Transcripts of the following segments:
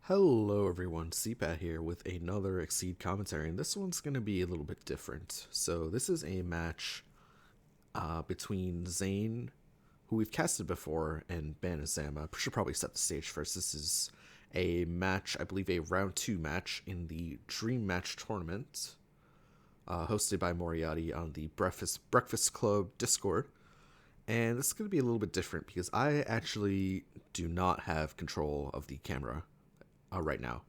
Hello everyone, CPAT here with another Exceed commentary, and this one's going to be a little bit different. So this is a match between Zain, who we've casted before, and Banazama. I should probably set the stage first. This is a match, I believe a round 2 match in the Dream Match Tournament, hosted by Moriarty on the Breakfast Club Discord. And this is going to be a little bit different because I actually do not have control of the camera right now.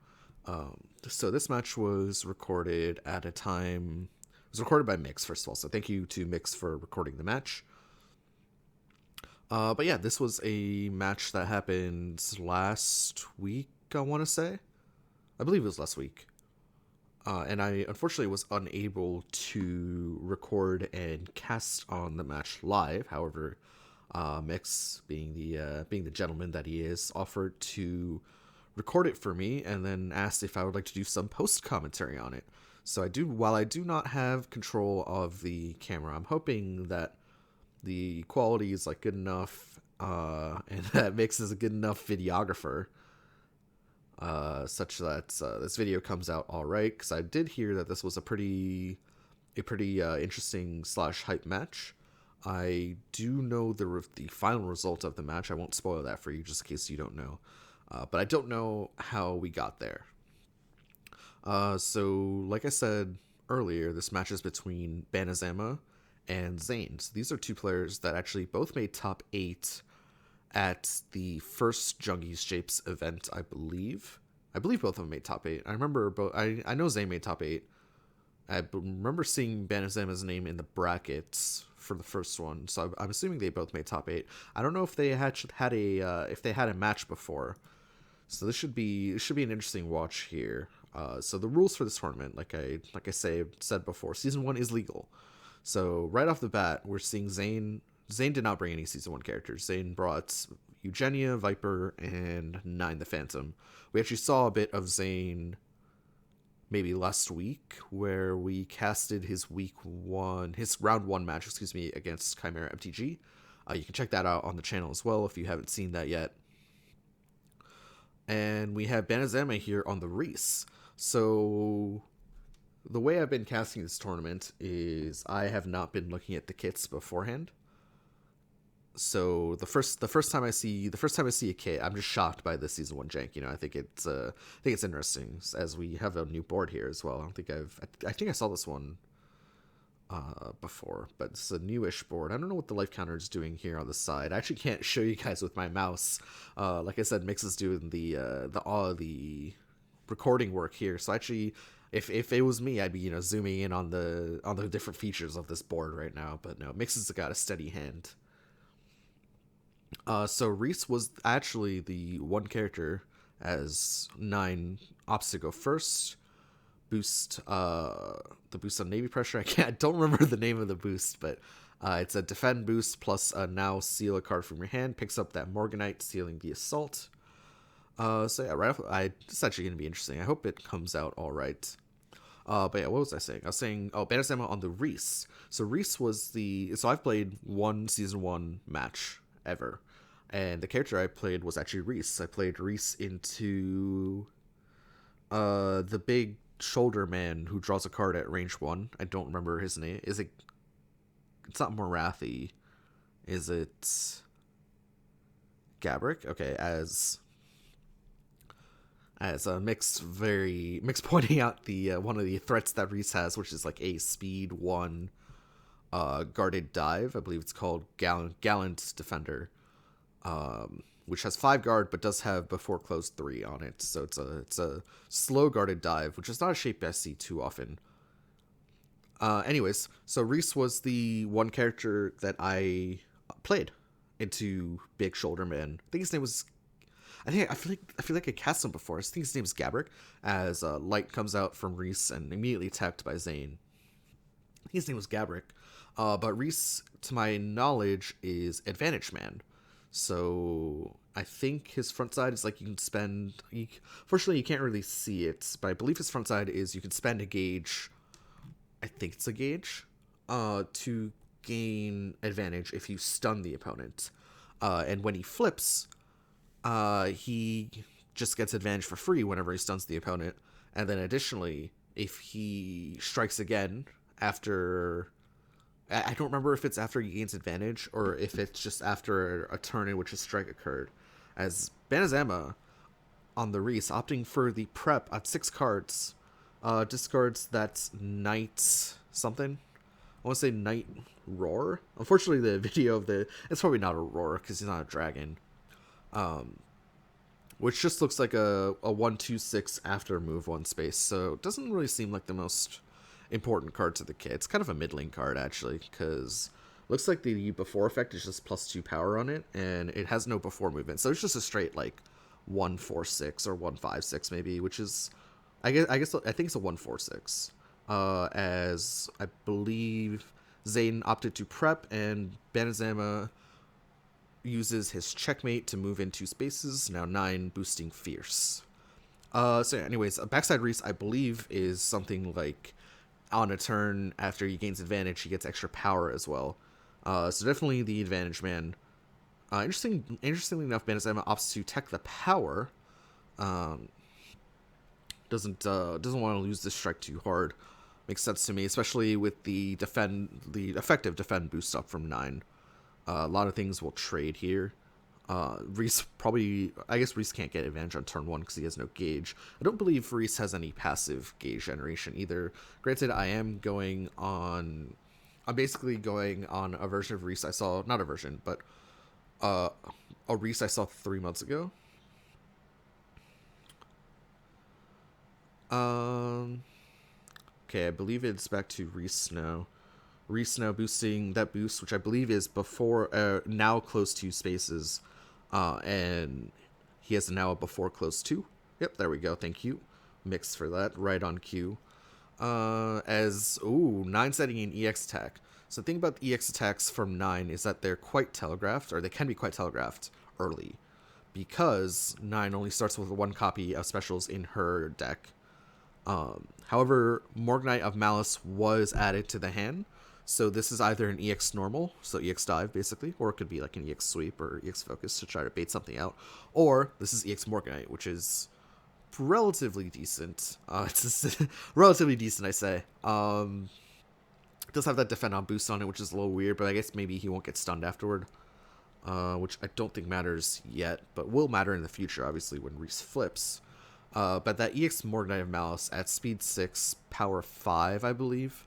So this match was recorded at a time. It was recorded by Mix, first of all. So thank you to Mix for recording the match. But yeah, this was a match that happened last week, I want to say. I believe it was last week. And I unfortunately was unable to record and cast on the match live. However, Mix, being the gentleman that he is, offered to record it for me and then asked if I would like to do some post commentary on it. So while I do not have control of the camera, I'm hoping that the quality is like good enough, and that Mix is a good enough videographer, such that this video comes out all right. Because I did hear that this was a pretty interesting slash hype match. I do know the final result of the match. I won't spoil that for you, just in case you don't know. But I don't know how we got there. So, like I said earlier, this match is between Banazama and Zain. So these are two players that actually both made top 8 at the first Jungies Shapes event, I believe. I believe both of them made top 8. I remember both. I know Zain made top 8. I remember seeing Banazama's name in the brackets for the first one, so I'm assuming they both made top 8. I don't know if they had a match before. So this should be an interesting watch here. So the rules for this tournament, like I said before, season 1 is legal. So right off the bat, we're seeing Zain. Zain did not bring any season 1 characters. Zain brought Eugenia, Viper, and Nine the Phantom. We actually saw a bit of Zain maybe last week, where we casted his round 1 match, against Chimera MTG. You can check that out on the channel as well if you haven't seen that yet. And we have Banazama here on the Reese. So the way I've been casting this tournament is I have not been looking at the kits beforehand. So the first time I see a kit, I'm just shocked by the season 1 jank. I think it's interesting, as we have a new board here as well. I think I saw this one before, but it's a newish board. I don't know what the life counter is doing here on the side. I actually can't show you guys with my mouse. Like I said, Mix is doing the recording work here. So actually, if it was me, I'd be zooming in on the different features of this board right now. But no, Mix has got a steady hand. So Reese was actually the one character, as Nine opts to go first. The boost on Navy Pressure. I don't remember the name of the boost, but it's a defend boost plus a now seal a card from your hand, picks up that Morganite, sealing the assault. So yeah, it's actually going to be interesting. I hope it comes out all right. But yeah, what was I saying? I was saying, Banazama on the Reese. So Reese was so I've played one season 1 match ever, and the character I played was actually Reese. I played Reese into the big shoulder man who draws a card at range 1. I don't remember his name. It's not Morathi. Is it Gabrick? Okay, as a Mix pointing out the one of the threats that Reese has, which is like a speed 1 guarded dive. I believe it's called Gallant Defender. Which has 5 guard but does have before close 3 on it. So it's a slow guarded dive, which is not a shape I see too often. Anyways, so Reese was the one character that I played into Big Shoulder Man. I think his name was. I feel like I cast him before. I think his name is Gabrick. As light comes out from Reese and immediately attacked by Zain. I think his name was Gabrick. But Reese, to my knowledge, is Advantage Man. So I think his front side is like you can spend. Fortunately, you can't really see it, but I believe his front side is you can spend a gauge. I think it's a gauge, to gain advantage if you stun the opponent. And when he flips, he just gets advantage for free whenever he stuns the opponent. And then additionally, if he strikes again after... I don't remember if it's after he gains advantage or if it's just after a turn in which a strike occurred. As Banazama on the Reese, opting for the prep at 6 cards, discards that Knight something. I want to say Knight Roar. Unfortunately, the video of it's probably not a Roar because he's not a dragon. Which just looks like a 1/2/6 after move 1 space, so it doesn't really seem like the most important card to the kit. It's kind of a middling card, actually, because looks like the before effect is just +2 power on it, and it has no before movement, so it's just a straight, like, 1/4/6 or 1/5/6 maybe, which is, I think it's a 1/4/6. As I believe Zain opted to prep, and Banazama uses his checkmate to move in 2 spaces, now 9, boosting Fierce. So yeah, anyways, a backside Reese, I believe, is something like on a turn after he gains advantage, he gets extra power as well. So definitely the advantage man. Interestingly enough, Banazama opts to tech the power. Doesn't want to lose this strike too hard. Makes sense to me, especially with the effective defend boost up from 9. A lot of things will trade here. Reese probably... I guess Reese can't get advantage on turn 1 because he has no gauge. I don't believe Reese has any passive gauge generation either. Granted, I'm basically going on a version of Reese I saw... Not a version, but a Reese I saw 3 months ago. Okay, I believe it's back to Reese now. Reese now boosting that boost, which I believe is before, now close to spaces, and he has now a before close 2. Yep, there we go, thank you. Mix for that, right on cue. 9 setting in EX attack. So the thing about the EX attacks from 9 is that they're quite telegraphed, or they can be quite telegraphed early, because 9 only starts with 1 copy of specials in her deck. However, Morgnite of Malice was added to the hand, so this is either an EX normal, so EX dive basically, or it could be like an EX sweep or EX focus to try to bait something out, or this is EX Morgnite, which is relatively decent. It's just relatively decent, I say. It does have that defend on boost on it, which is a little weird, but I guess maybe he won't get stunned afterward, which I don't think matters yet, but will matter in the future, obviously, when Reese flips. But that EX Morgnite of Malice at speed 6, power 5, I believe.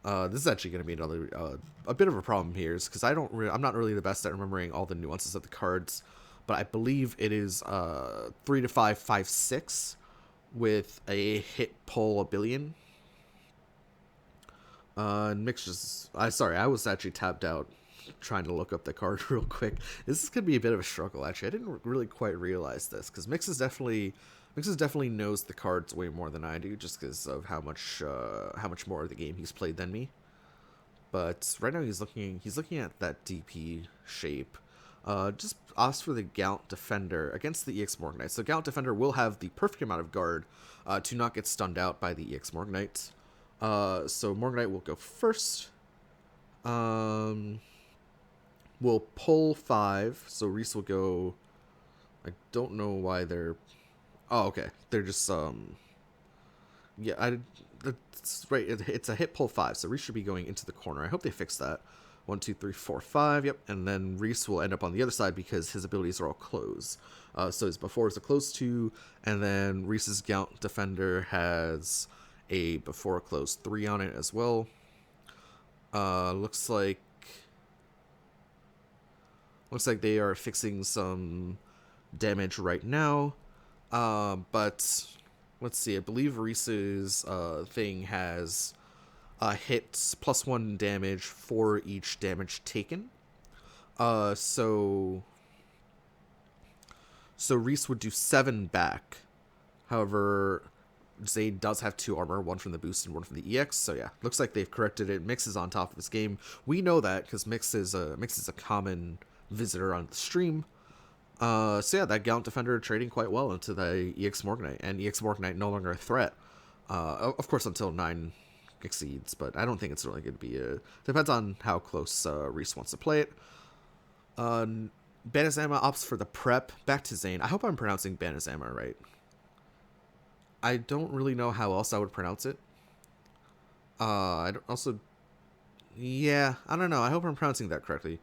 This is actually going to be another a bit of a problem here, because I'm not really the best at remembering all the nuances of the cards, but I believe it is 3 to 5, 5, 6 with a hit pull a billion. And Mix just... sorry, I was actually tapped out trying to look up the card real quick. This is going to be a bit of a struggle, actually. I didn't really quite realize this, because Mix definitely knows the cards way more than I do, just because of how much more of the game he's played than me. But right now he's looking at that DP shape. Just asks for the Gallant Defender against the EX Morgnite. So Gallant Defender will have the perfect amount of guard to not get stunned out by the EX Morgnite. So Morgnite will go first. We'll pull 5, so Reese will go... I don't know why they're... Oh, okay. They're just, yeah, that's right. It's a hit pull 5, so Reese should be going into the corner. I hope they fix that. 1, 2, 3, 4, 5, yep. And then Reese will end up on the other side because his abilities are all close. So his before is a close 2, and then Reese's Gallant Defender has a before close 3 on it as well. Looks like they are fixing some damage right now. But let's see, I believe Reese's thing has hits +1 damage for each damage taken. So Reese would do 7 back. However, Zaid does have 2 armor, 1 from the boost and 1 from the EX. So yeah, looks like they've corrected it. Mix is on top of this game. We know that because Mix is a common visitor on the stream. So yeah, that Gallant Defender trading quite well into the EX Morgnite, and EX Morgnite no longer a threat. Of course, until 9 exceeds, but I don't think it's really going to be a... Depends on how close Reese wants to play it. Banazama opts for the prep. Back to Zain. I hope I'm pronouncing Banazama right. I don't really know how else I would pronounce it. I don't also... Yeah, I don't know. I hope I'm pronouncing that correctly.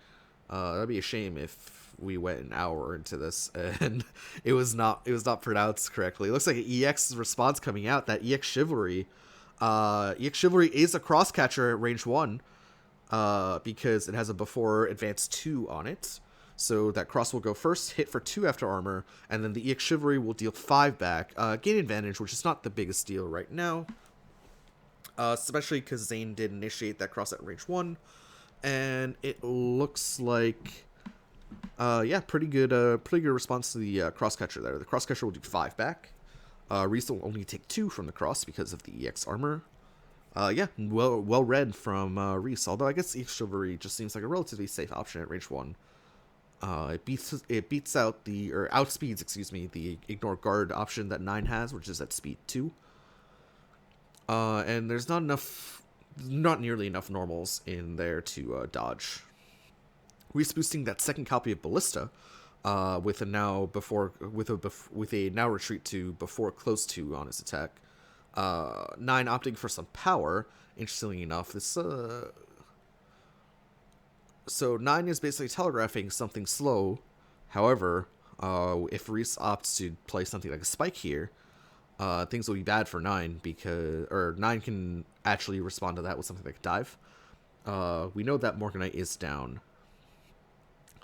That'd be a shame if we went an hour into this and it was not pronounced correctly. It looks like an EX response coming out. That EX Chivalry. EX Chivalry is a cross catcher at range 1. Because it has a before advance 2 on it. So that cross will go first, hit for 2 after armor, and then the EX Chivalry will deal 5 back. Gain advantage, which is not the biggest deal right now. Especially because Zain did initiate that cross at range 1. And it looks like... yeah, pretty good response to the crosscatcher there. The crosscatcher will do 5 back. Reese will only take 2 from the cross because of the EX armor. Yeah, well read from Reese. Although I guess EX Chivalry just seems like a relatively safe option at range 1. It beats out or outspeeds, excuse me, the ignore guard option that 9 has, which is at speed 2. And there's not nearly enough normals in there to dodge. Reese boosting that second copy of Ballista, with a now retreat to before close to on his attack. 9 opting for some power. Interestingly enough, this so 9 is basically telegraphing something slow. However, if Reese opts to play something like a spike here, things will be bad for 9 because 9 can actually respond to that with something like a dive. We know that Morganite is down.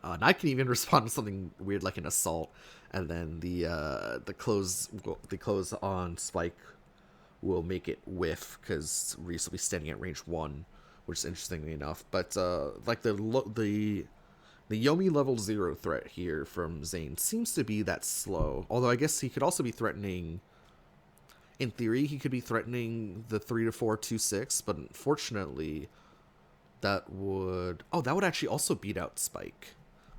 9 can even respond to something weird like an assault, and then the close on spike will make it whiff because Reese will be standing at range 1, which is interestingly enough. But like the Yomi level 0 threat here from Zain seems to be that slow. Although I guess he could also be threatening. In theory, he could be threatening the 3-4-2-6, but unfortunately, that would actually also beat out Spike.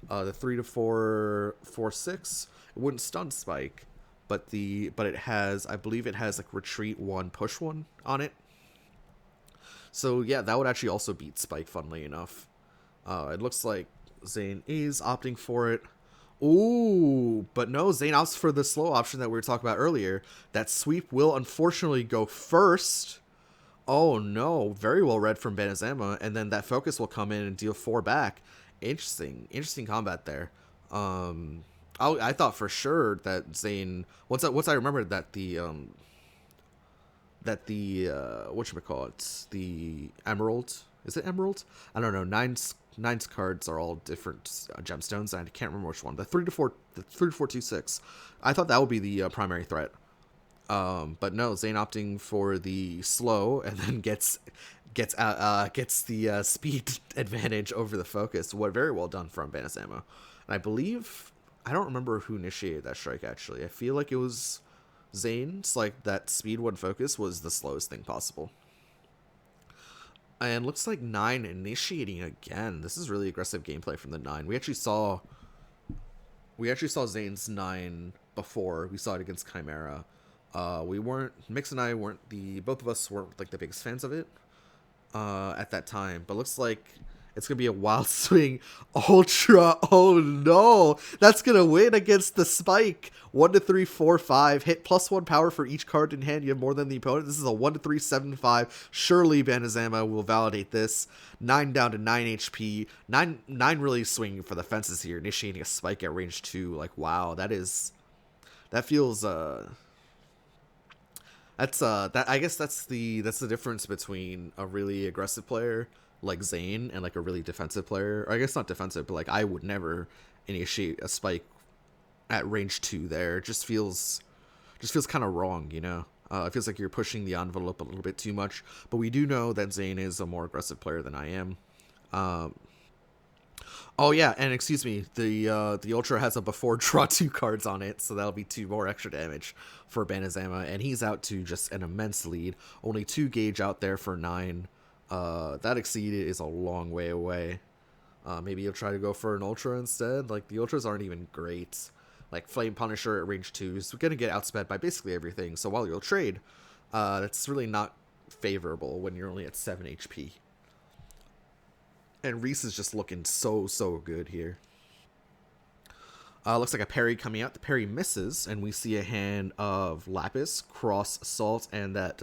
The 3-4-4-6, it wouldn't stun Spike, but it has, I believe it has like retreat 1, push 1 on it. So yeah, that would actually also beat Spike, funnily enough. It looks like Zain is opting for it. Ooh, but no, Zain opts for the slow option that we were talking about earlier. That sweep will unfortunately go first. Oh no, very well read from Banazama, and then that focus will come in and deal 4 back. Interesting combat there. I thought for sure that Zain, once I remembered that the whatchamacallit, the Emerald, is it Emerald? I don't know. Nine's cards are all different gemstones, and I can't remember which one. The 3-4-2-6. I thought that would be the primary threat. But no, Zain opting for the slow, and then gets the speed advantage over the focus. What very well done from Banazama. And I believe, I don't remember who initiated that strike actually. I feel like it was Zane's. Like that speed 1 focus was the slowest thing possible. And looks like 9 initiating again. This is really aggressive gameplay from the 9. We actually saw Zane's 9 before. We saw it against Chimera. Mix and I both of us weren't like the biggest fans of it at that time. But looks like it's going to be a wild swing ultra. Oh no, that's going to win against the spike. 1-3-4-5 hit +1 power for each card in hand. You have more than the opponent. This is a 1-3-7-5. Surely Banazama will validate this. 9 down to 9 HP. 9 really swinging for the fences here, initiating a spike at range 2. Like wow, that feels I guess that's the difference between a really aggressive player like Zain and like a really defensive player. Or I guess not defensive, but like I would never initiate a spike at range 2 there. It just feels kind of wrong, you know? It feels like you're pushing the envelope a little bit too much. But we do know that Zain is a more aggressive player than I am. Oh yeah, and excuse me, the Ultra has a before draw 2 cards on it, so that'll be 2 more extra damage for Banazama, and he's out to just an immense lead. Only 2 gauge out there for 9. That exceeded is a long way away. Maybe you'll try to go for an Ultra instead. Like, the Ultras aren't even great. Like, Flame Punisher at range 2 is going to get outsped by basically everything, so while you'll trade, that's really not favorable when you're only at 7 HP. And Reese is just looking so good here. Looks like a parry coming out. The parry misses, and we see a hand of Lapis, Cross, Assault, and that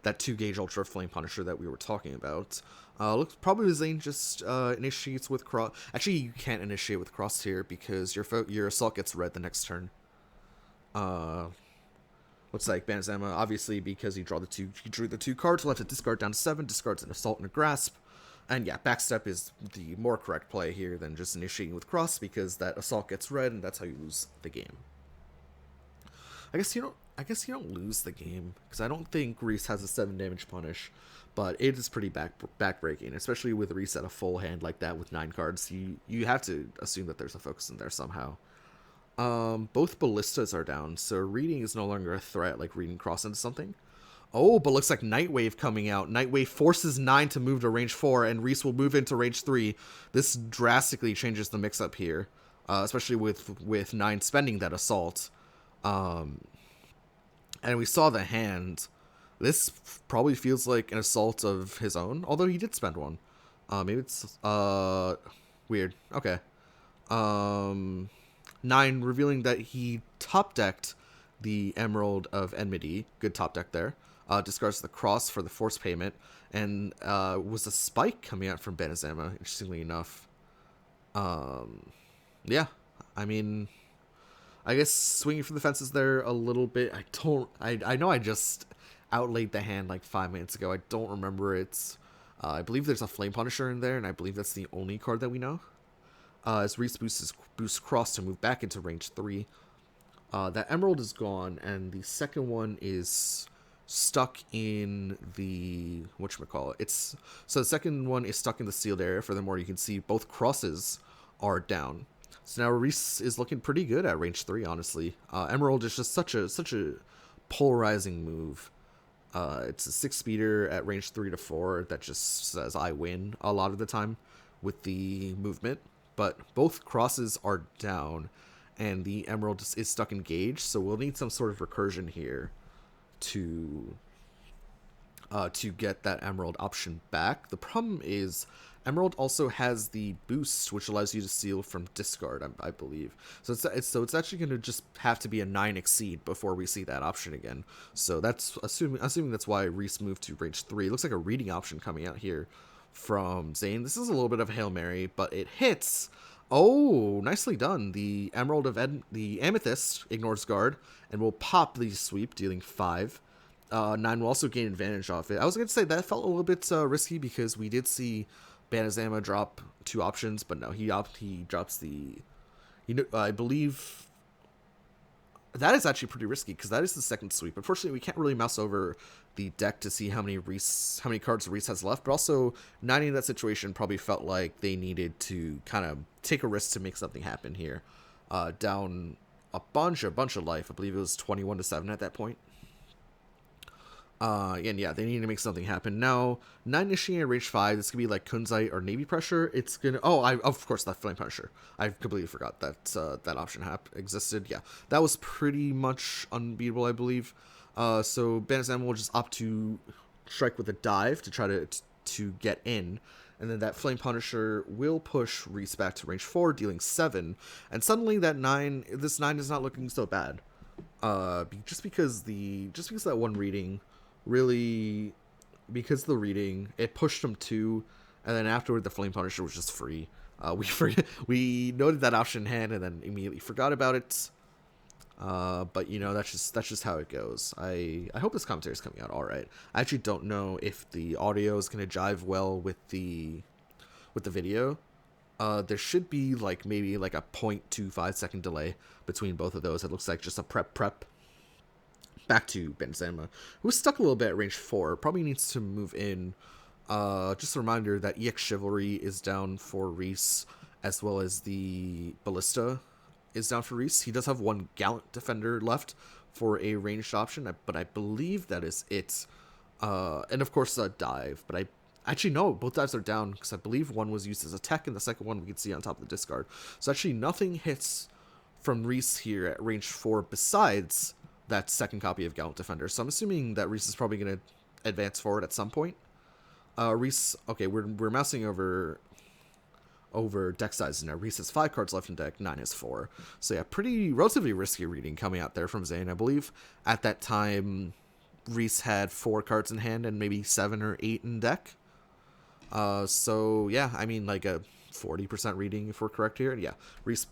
2-gauge Ultra Flame Punisher that we were talking about. Looks probably Zain just initiates with Cross. Actually, you can't initiate with Cross here because your Assault gets red the next turn. Looks like Banazama, obviously, because he drew the two cards, will have to discard down to 7, discards an Assault and a Grasp. And yeah, backstep is the more correct play here than just initiating with Cross, because that Assault gets red, and that's how you lose the game. I guess you don't lose the game, because I don't think Reese has a 7 damage punish, but it is pretty backbreaking, especially with Reese at a full hand like that with 9 cards. You have to assume that there's a focus in there somehow. Both ballistas are down, so reading is no longer a threat, like reading Cross into something. Oh, but looks like Nightwave coming out. Nightwave forces 9 to move to range 4, and Reese will move into range 3. This drastically changes the mix-up here, especially with 9 spending that Assault. And we saw the hand. This probably feels like an Assault of his own, although he did spend one. Maybe it's weird. Okay. 9 revealing that he top-decked the Emerald of Enmity. Good top deck there. Discards the Cross for the Force Payment, and was a Spike coming out from Banazama, interestingly enough. Yeah, I mean, I guess swinging for the fences there a little bit. I know I just outlaid the hand like 5 minutes ago. I don't remember it. I believe there's a Flame Punisher in there, and I believe that's the only card that we know. As Reese boosts Cross to move back into range 3. That Emerald is gone, and the second one is stuck in the whatchamacallit. So the second one is stuck in the sealed area. Furthermore, you can see both crosses are down. So now Reese is looking pretty good at range 3, honestly. Emerald is just such a polarizing move. It's a 6-speeder at range 3 to 4 that just says I win a lot of the time with the movement. But both crosses are down, and the Emerald is stuck in Gauge, so we'll need some sort of recursion here to get that Emerald option back. The problem is Emerald also has the boost, which allows you to seal from discard, I believe. So it's actually going to just have to be a 9 exceed before we see that option again. So that's assuming that's why Reese moved to range 3. It looks like a reading option coming out here from Zain. This is a little bit of a Hail Mary, but it hits. Oh, nicely done. The the Amethyst ignores guard and will pop the sweep, dealing 5. 9 will also gain advantage off it. I was going to say that felt a little bit risky because we did see Banazama drop 2 options, but no, he drops the. I believe that is actually pretty risky because that is the second sweep. Unfortunately, we can't really mouse over the deck to see how many cards Reese has left, but also 9 in that situation probably felt like they needed to kind of take a risk to make something happen here. Down a bunch of life. I believe it was 21-7 at that point. And yeah, they need to make something happen. Now, 9 initiating at range 5, this could be like Kunzite or Navy Pressure. It's gonna... Oh, of course, that Flame Punisher. I completely forgot that that option existed. Yeah, that was pretty much unbeatable, I believe. So Banazama will just opt to strike with a dive to try to get in. And then that Flame Punisher will push Reese back to range 4, dealing 7. And suddenly this 9 is not looking so bad. Just because that one reading... Really, because the reading, it pushed him 2, and then afterward the Flame Punisher was just free. We noted that option in hand and then immediately forgot about it. But that's just how it goes. I hope this commentary is coming out all right. I actually don't know if the audio is gonna jive well with the video. There should be maybe a 0.25 second delay between both of those. It looks like just a prep. Back to Banazama, who's stuck a little bit at range 4. Probably needs to move in. Just a reminder that EX Chivalry is down for Reese, as well as the Ballista is down for Reese. He does have 1 Gallant Defender left for a ranged option, but I believe that is it. And of course, Dive. But actually, no, both dives are down, because I believe one was used as a tech, and the second one we can see on top of the discard. So actually, nothing hits from Reese here at range 4 besides that second copy of Gallant Defender. So I'm assuming that Reese is probably going to advance forward at some point. Reese, okay, we're mousing over over deck size. Now Reese has 5 cards left in deck, 9 has 4. So yeah, pretty relatively risky reading coming out there from Zain. I believe at that time Reese had 4 cards in hand and maybe 7 or 8 in deck. So yeah, I mean like a 40% reading if we're correct here. Yeah, Reese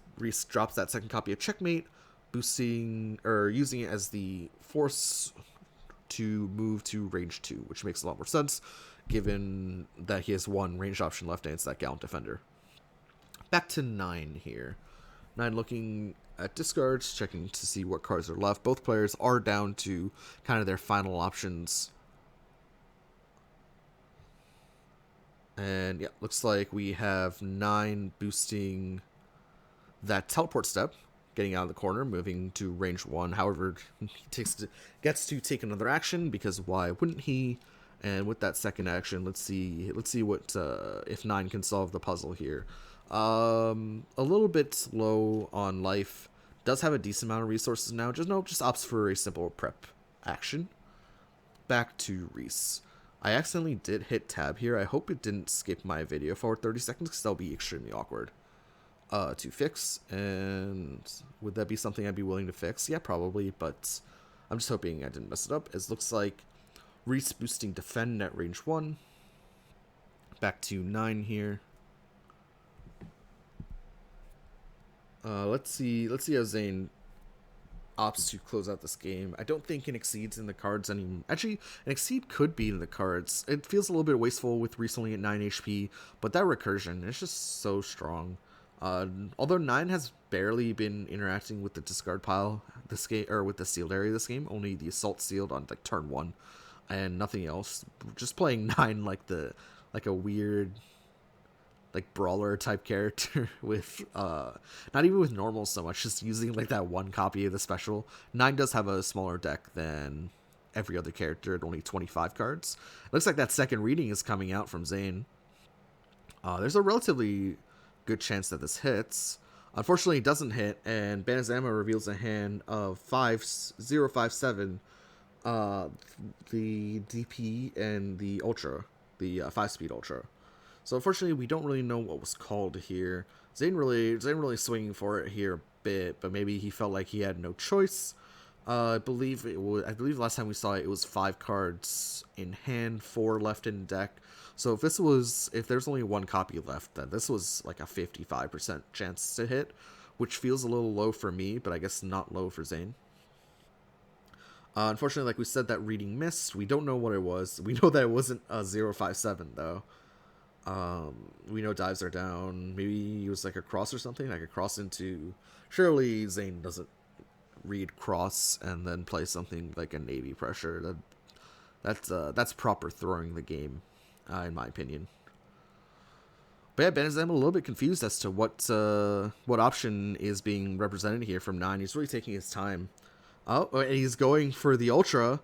drops that second copy of Checkmate, boosting or using it as the force to move to range 2, which makes a lot more sense given that he has 1 range option left and it's that Gallant Defender. Back to 9 here. 9 looking at discards, checking to see what cards are left. Both players are down to kind of their final options. And yeah, looks like we have 9 boosting that teleport step, getting out of the corner, moving to range 1. However, he gets to take another action because why wouldn't he? And with that second action, let's see what if 9 can solve the puzzle here. A little bit low on life. Does have a decent amount of resources now. Just opts for a simple prep action. Back to Reese. I accidentally did hit tab here. I hope it didn't skip my video for 30 seconds because that'll be extremely awkward to fix. And would that be something I'd be willing to fix? Yeah, probably, but I'm just hoping I didn't mess it up. It looks like Reese boosting defend at range 1. Back to 9 here. Let's see how Zain opts to close out this game. I don't think an Exceed's in the cards anymore. Actually, an Exceed could be in the cards. It feels a little bit wasteful with Reese only at 9 HP, but that recursion is just so strong. Although 9 has barely been interacting with the discard pile this game, or with the sealed area this game, only the assault sealed on like turn 1, and nothing else. Just playing 9 like a weird like brawler type character with not even with normal so much, just using like that 1 copy of the special. 9 does have a smaller deck than every other character at only 25 cards. Looks like that second reading is coming out from Zain. There's a relatively good chance that this hits. Unfortunately, it doesn't hit, and Banazama reveals a hand of 5057, the DP and the Ultra, the 5-speed Ultra. So unfortunately, we don't really know what was called here. Zain really swinging for it here a bit, but maybe he felt like he had no choice. I believe last time we saw it, it was 5 cards in hand, 4 left in deck. So if there's only 1 copy left, then this was like a 55% chance to hit, which feels a little low for me, but I guess not low for Zain. Unfortunately, like we said, that reading missed. We don't know what it was. We know that it wasn't a 057 though. We know dives are down. Maybe it was like a cross or something. Like a cross into. Surely Zain doesn't read cross and then play something like a Navy pressure. That's proper throwing the game, in my opinion. But yeah, Banazama a little bit confused as to what option is being represented here from 9. He's really taking his time. Oh, and he's going for the Ultra.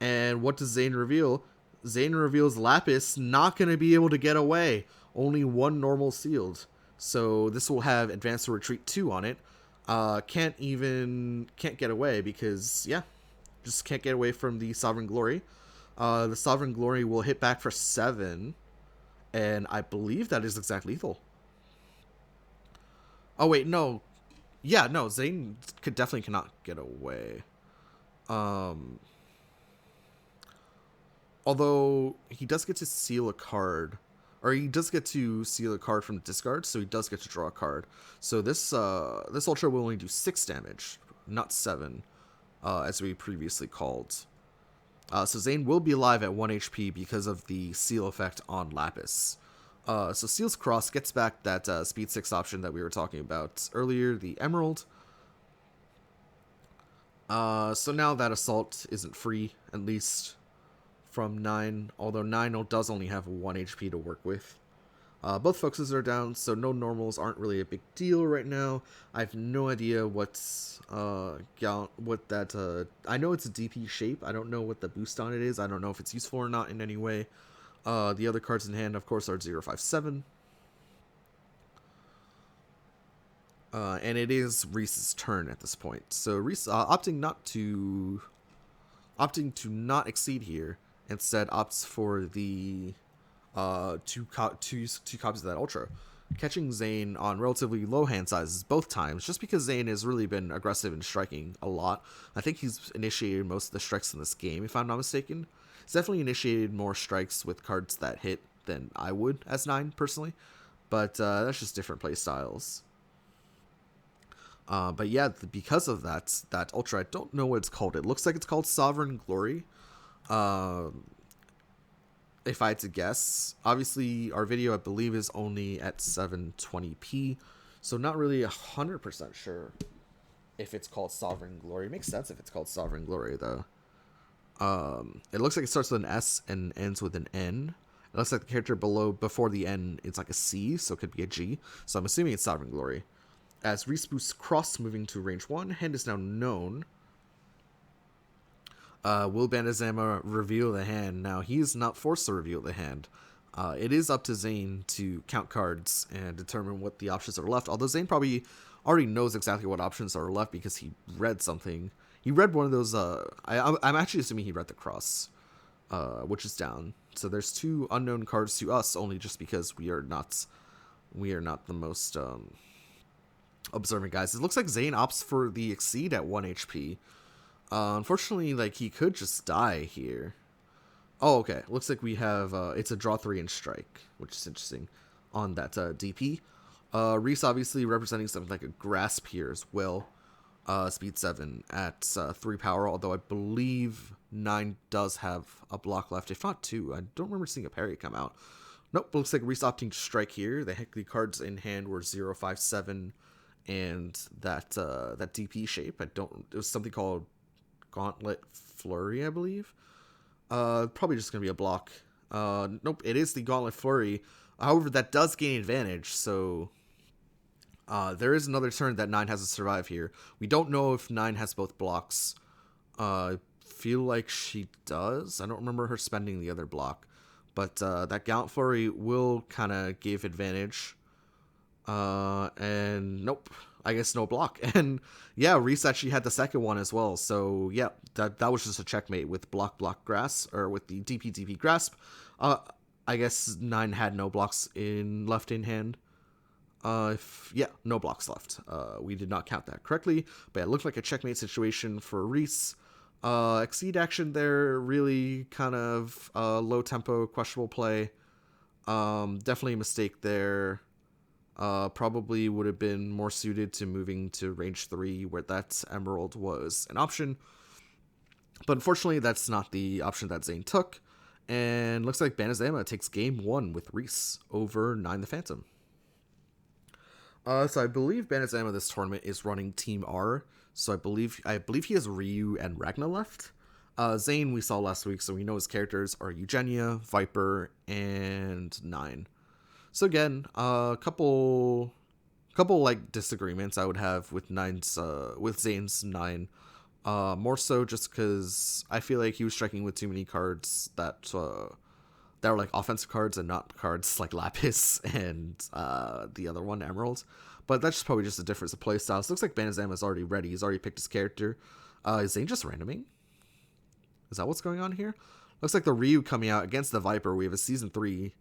And what does Zain reveal? Zain reveals Lapis not going to be able to get away. Only 1 normal sealed. So this will have Advance to Retreat 2 on it. Can't get away because, yeah, just can't get away from the Sovereign Glory. The Sovereign Glory will hit back for 7. And I believe that is exact lethal. Oh, wait, no. Yeah, no, Zain definitely cannot get away. Although he does get to seal a card, or he does get to seal a card from the discard, so he does get to draw a card. So this Ultra will only do 6 damage, not 7, as we previously called. So Zain will be alive at 1 HP because of the seal effect on Lapis. So Seal's Cross gets back that speed 6 option that we were talking about earlier, the Emerald. So now that Assault isn't free, at least from 9, although 9 does only have 1 HP to work with. Both focuses are down, so no normals aren't really a big deal right now. I have no idea what's I know it's a DP shape. I don't know what the boost on it is. I don't know if it's useful or not in any way. The other cards in hand, of course, are 057. And it is Reese's turn at this point. So Reese opting to not exceed here. Instead opts for the two copies of that Ultra, catching Zain on relatively low hand sizes both times, just because Zain has really been aggressive in striking a lot. I think he's initiated most of the strikes in this game, if I'm not mistaken. He's definitely initiated more strikes with cards that hit than I would as 9, personally. But that's just different play styles. But yeah, because of that Ultra, I don't know what it's called. It looks like it's called Sovereign Glory. If I had to guess, obviously our video, I believe, is only at 720p, so not really 100% sure if it's called Sovereign Glory. It makes sense if it's called Sovereign Glory, though. It looks like it starts with an S and ends with an N. It looks like the character before the N, it's like a C, so it could be a G. So I'm assuming it's Sovereign Glory. As Reese boosts Cross moving to range 1, hand is now known. Will Banazama reveal the hand? Now, he is not forced to reveal the hand. It is up to Zain to count cards and determine what the options are left, although Zain probably already knows exactly what options are left because he read something. He read one of those, I'm actually assuming he read the Cross, which is down. So there's 2 unknown cards to us, only just because we are not the most observant guys. It looks like Zain opts for the Exceed at 1 HP. Unfortunately, like, he could just die here. Oh, okay. Looks like we have, it's a draw 3 and strike, which is interesting on that DP. Reese obviously representing something like a Grasp here as well. Speed 7 at 3 power, although I believe 9 does have a block left, if not 2. I don't remember seeing a parry come out. Nope, looks like Reese opting to strike here. The cards in hand were 0, 5, 7, and that DP shape. It was something called Gauntlet Flurry, I believe. Probably just gonna be a block. Nope, it is the Gauntlet Flurry. However, that does gain advantage, so there is another turn that 9 has to survive here. We don't know if 9 has both blocks. I feel like she does. I don't remember her spending the other block, but that Gauntlet Flurry will kind of give advantage. And nope, I guess no block. And yeah, Reese actually had the second one as well. So yeah, that was just a checkmate with block grasp, or with the DP grasp. I guess 9 had no blocks left in hand. No blocks left. We did not count that correctly, but it looked like a checkmate situation for Reese. Exceed action there, really kind of low tempo, questionable play. Definitely a mistake there. Probably would have been more suited to moving to range 3, where that Emerald was an option. But unfortunately, that's not the option that Zain took. And looks like Banazama takes game 1 with Reese over 9 the Phantom. So I believe Banazama this tournament is running Team R. So I believe he has Ryu and Ragna left. Zain we saw last week, so we know his characters are Eugenia, Viper, and 9. So again, a couple like disagreements I would have with Zain's 9. More so just because I feel like he was striking with too many cards that were like offensive cards and not cards like Lapis and the other one, Emerald. But that's probably just a difference of play styles. Looks like Banazama is already ready. He's already picked his character. Is Zain just randoming? Is that what's going on here? Looks like the Ryu coming out against the Viper. We have a Season 3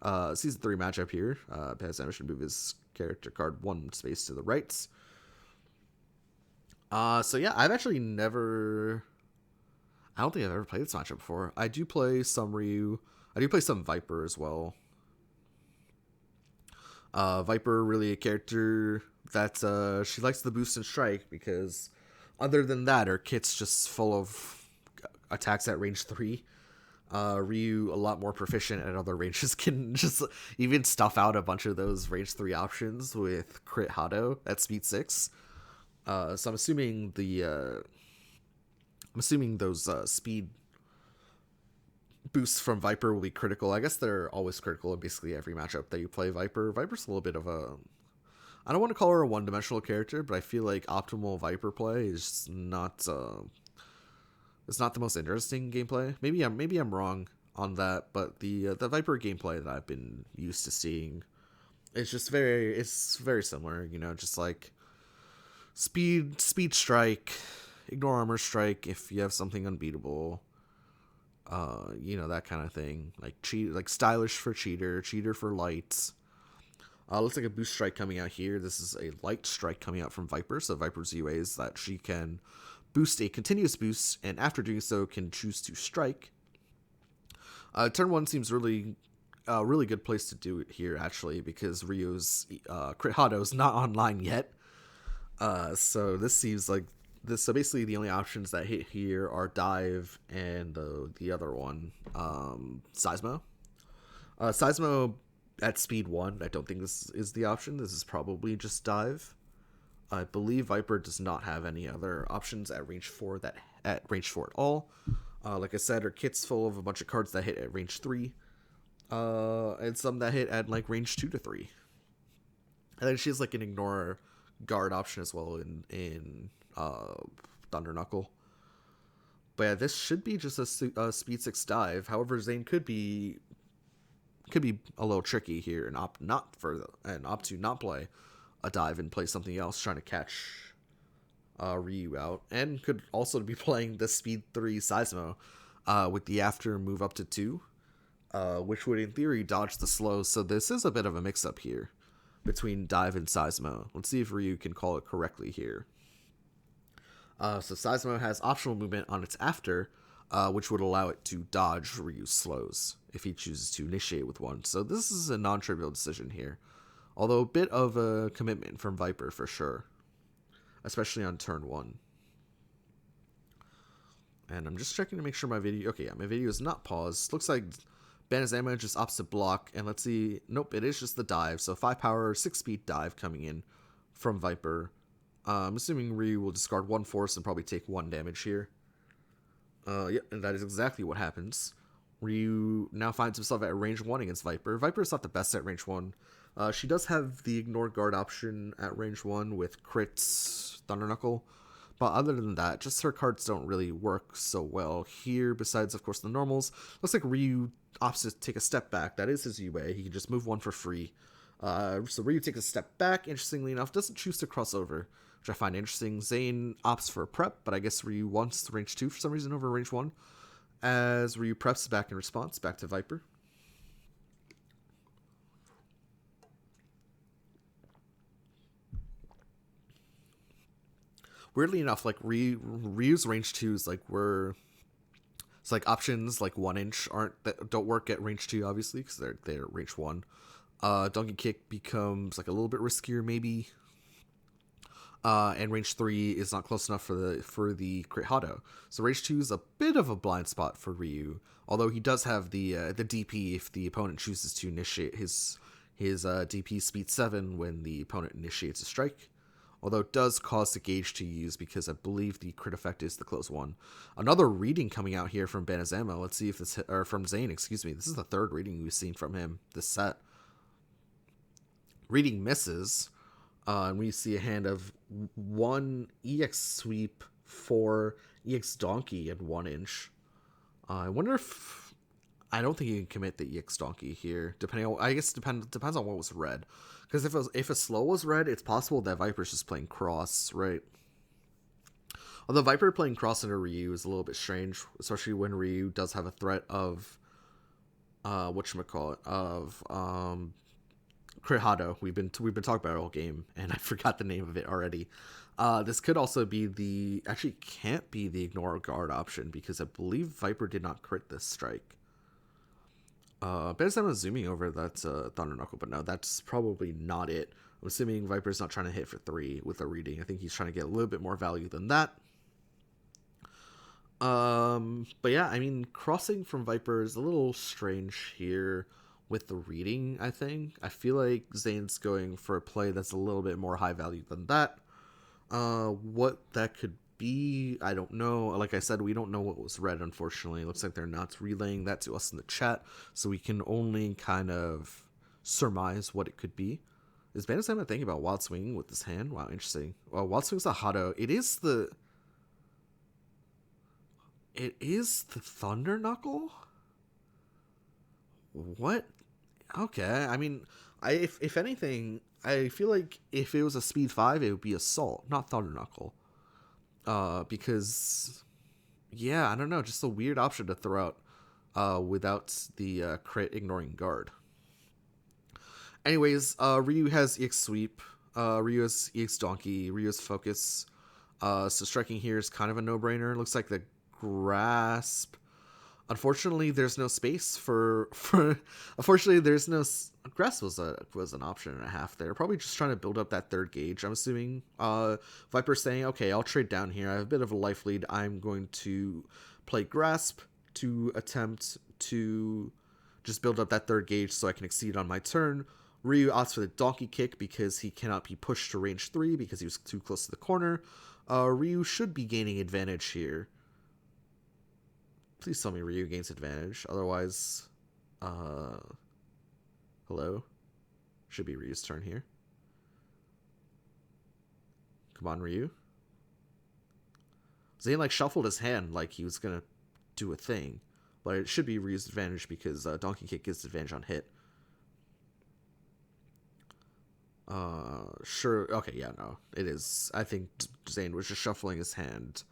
matchup here. Banazama should move his character card 1 space to the right. So yeah, I don't think I've ever played this matchup before. I do play some Ryu. I do play some Viper as well. Viper, really a character that she likes the boost and strike, because other than that, her kit's just full of attacks at range 3. Ryu, a lot more proficient at other ranges, can just even stuff out a bunch of those range 3 options with crit Hado at speed 6. So I'm assuming those speed boosts from Viper will be critical. I guess they're always critical in basically every matchup that you play Viper. Viper's a little bit of I don't want to call her a one-dimensional character, but I feel like optimal Viper play is not it's not the most interesting gameplay. Maybe I'm wrong on that, but the Viper gameplay that I've been used to seeing is just very similar, just like speed strike, ignore armor strike if you have something unbeatable. That kind of thing. Like stylish for cheater, cheater for lights. Looks like a boost strike coming out here. This is a light strike coming out from Viper. So Viper's UA is that she can boost a continuous boost, and after doing so, can choose to strike. Turn 1 seems really good place to do it here, actually, because Ryu's Crit Hado is not online yet. So this seems like this. So basically, the only options that hit here are Dive and the other one, Seismo. Seismo at speed 1, I don't think this is the option. This is probably just Dive. I believe Viper does not have any other options at range 4 at all. Like I said, her kit's full of a bunch of cards that hit at range 3, and some that hit at like range 2 to 3. And then she has like an ignore guard option as well in Thunder Knuckle. But yeah, this should be just a speed 6 dive. However, Zain could be a little tricky here and opt to not play a dive and play something else, trying to catch Ryu out, and could also be playing the speed 3 Seismo with the after move up to 2, which would in theory dodge the slow. So this is a bit of a mix up here between dive and Seismo. Let's see if Ryu can call it correctly here. So Seismo has optional movement on its after, which would allow it to dodge Ryu's slows if he chooses to initiate with one. So this is a non-trivial decision here, although a bit of a commitment from Viper for sure, especially on turn 1. And I'm just checking to make sure my video... Okay, yeah, my video is not paused. Looks like Banazama just opts to block, and let's see... Nope, it is just the dive. So 5 power, 6 speed dive coming in from Viper. I'm assuming Ryu will discard 1 force and probably take 1 damage here. Yep, and that is exactly what happens. Ryu now finds himself at range 1 against Viper. Viper is not the best at range 1. She does have the ignore guard option at range 1 with crits, Thunder Knuckle. But other than that, just her cards don't really work so well here, besides, of course, the normals. Looks like Ryu opts to take a step back. That is his UA. He can just move 1 for free. So Ryu takes a step back, interestingly enough, doesn't choose to cross over, which I find interesting. Zain opts for a prep, but I guess Ryu wants range 2 for some reason over range 1. As Ryu preps back in response, back to Viper. Weirdly enough, like Ryu's range 2 is like it's like options like 1-inch don't work at range 2, obviously, because they're range 1. Donkey Kick becomes like a little bit riskier maybe. And range 3 is not close enough for the Crit Hado. So range 2 is a bit of a blind spot for Ryu, although he does have the DP if the opponent chooses to initiate his DP speed 7 when the opponent initiates a strike. Although it does cause the gauge to use because I believe the crit effect is the close one. Another reading coming out here from Banazama. Let's see if this or from Zain, excuse me. This is the 3rd reading we've seen from him this set. Reading misses. And we see a hand of 1 EX sweep, 4 EX donkey, and 1-inch. I wonder if... I don't think you can commit the EX donkey here. Depending on... I guess depends on what was read. Because if a slow was read, it's possible that Viper's just playing cross, right? Although Viper playing cross into Ryu is a little bit strange, especially when Ryu does have a threat of... whatchamacallit? Of... Crit Hado. We've been talking about it all game, and I forgot the name of it already. This could also be actually can't be the ignore guard option because I believe Viper did not crit this strike. Banazama is zooming over that's Thunder Knuckle, but no, that's probably not it. I'm assuming Viper's not trying to hit for 3 with a reading. I think he's trying to get a little bit more value than that. But yeah, I mean, crossing from Viper is a little strange here with the reading, I think. I feel like Zane's going for a play that's a little bit more high value than that. What that could be, I don't know. Like I said, we don't know what was read, unfortunately. It looks like they're not relaying that to us in the chat, so we can only kind of surmise what it could be. Is Banazama thinking about Wild Swing with this hand? Wow, interesting. Well, Wild Swing's a Hado. It is the Thunder Knuckle? What? Okay, I mean, if anything, I feel like if it was a speed 5, it would be Assault, not Thunder Knuckle. Because, yeah, I don't know, just a weird option to throw out without the crit ignoring guard. Anyways, Ryu has EX Sweep, Ryu has EX Donkey, Ryu has Focus. So striking here is kind of a no-brainer. Looks like the Grasp. Unfortunately, there's no space for. Unfortunately, there's no Grasp was an option and a half there. Probably just trying to build up that third gauge. I'm assuming. Viper saying, okay, I'll trade down here. I have a bit of a life lead. I'm going to play Grasp to attempt to just build up that third gauge so I can exceed on my turn. Ryu opts for the Donkey Kick because he cannot be pushed to range 3 because he was too close to the corner. Ryu should be gaining advantage here. Please tell me Ryu gains advantage. Otherwise, hello? Should be Ryu's turn here. Come on, Ryu. Zain, like, shuffled his hand like he was gonna do a thing. But it should be Ryu's advantage because Donkey Kick gives advantage on hit. Sure. Okay, yeah, no. It is. I think Zain was just shuffling his hand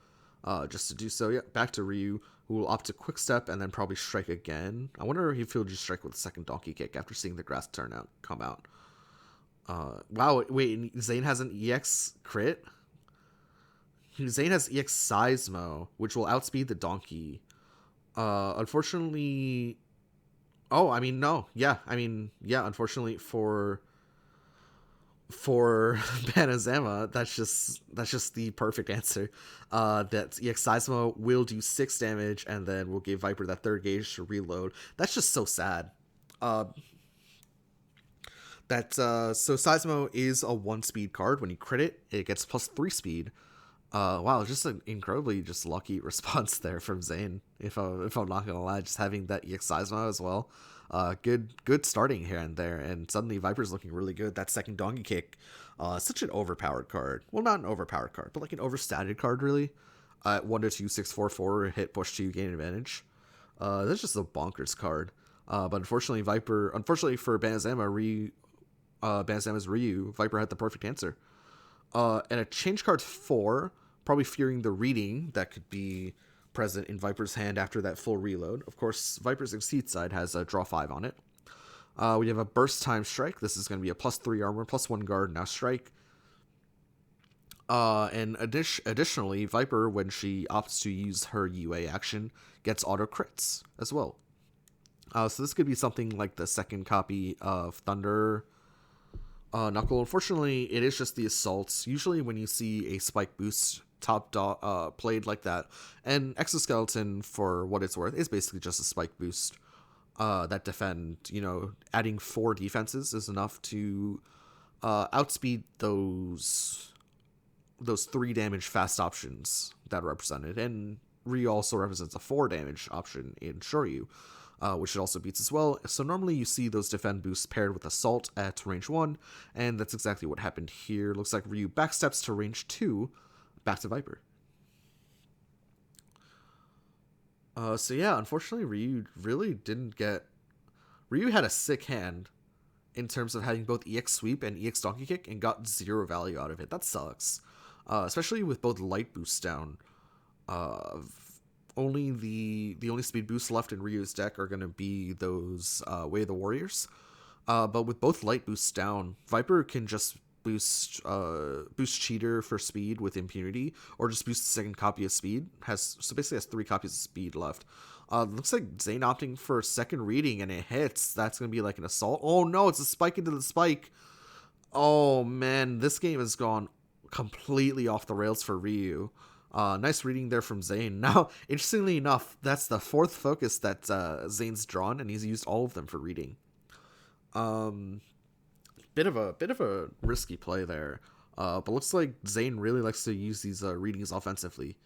just to do so. Yeah, back to Ryu, who will opt to quick step and then probably strike again. I wonder if he'll just strike with a second Donkey Kick after seeing the grass come out. Wow, wait, Zain has an EX crit? Zain has EX Seismo, which will outspeed the Donkey. Unfortunately... Oh, I mean, no. Yeah, I mean, yeah, unfortunately for Banazama, that's just the perfect answer. That EX Seismo will do 6 damage and then we'll give Viper that third gauge to reload. That's just so sad. So Seismo is a 1 speed card. When you crit it gets plus 3 speed. Wow, just an incredibly just lucky response there from Zain. If I'm not gonna lie, just having that EX Seismo as well. Good starting here and there, and suddenly Viper's looking really good. That second Donkey Kick, such an overpowered card. Well, not an overpowered card, but like an overstated card, really. 1 to 2, 6, 4, 4, hit, push 2, gain advantage. That's just a bonkers card. But unfortunately for Banazama, Banazama's Ryu, Viper had the perfect answer. And a change card 4, probably fearing the reading that could be present in Viper's hand after that full reload. Of course, Viper's Exceed side has a draw 5 on it. We have a burst time strike. This is going to be a plus 3 armor, plus 1 guard, now strike. And additionally, Viper, when she opts to use her UA action, gets auto crits as well. So this could be something like the second copy of Thunder Knuckle. Unfortunately, it is just the assaults. Usually when you see a spike boost played like that, and Exoskeleton, for what it's worth, is basically just a spike boost that defend, adding 4 defenses is enough to outspeed those 3 damage fast options that are represented. And Ryu also represents a 4 damage option in Shoryu, which it also beats as well. So normally you see those defend boosts paired with assault at range 1, and that's exactly what happened here. Looks like Ryu backsteps to range 2, back to Viper. So yeah, unfortunately Ryu really didn't get... Ryu had a sick hand in terms of having both EX Sweep and EX Donkey Kick and got 0 value out of it. That sucks. Especially with both light boosts down. Only the only speed boosts left in Ryu's deck are going to be those Way of the Warriors. But with both light boosts down, Viper can just boost Cheater for speed with impunity, or just boost the second copy of speed. So basically has 3 copies of speed left. Looks like Zain opting for a second reading and it hits. That's going to be like an assault. Oh no, it's a spike into the spike. Oh man, this game has gone completely off the rails for Ryu. Nice reading there from Zain. Now, interestingly enough, that's the 4th focus that Zain's drawn, and he's used all of them for reading. Bit of a risky play there, but looks like Zain really likes to use these readings offensively.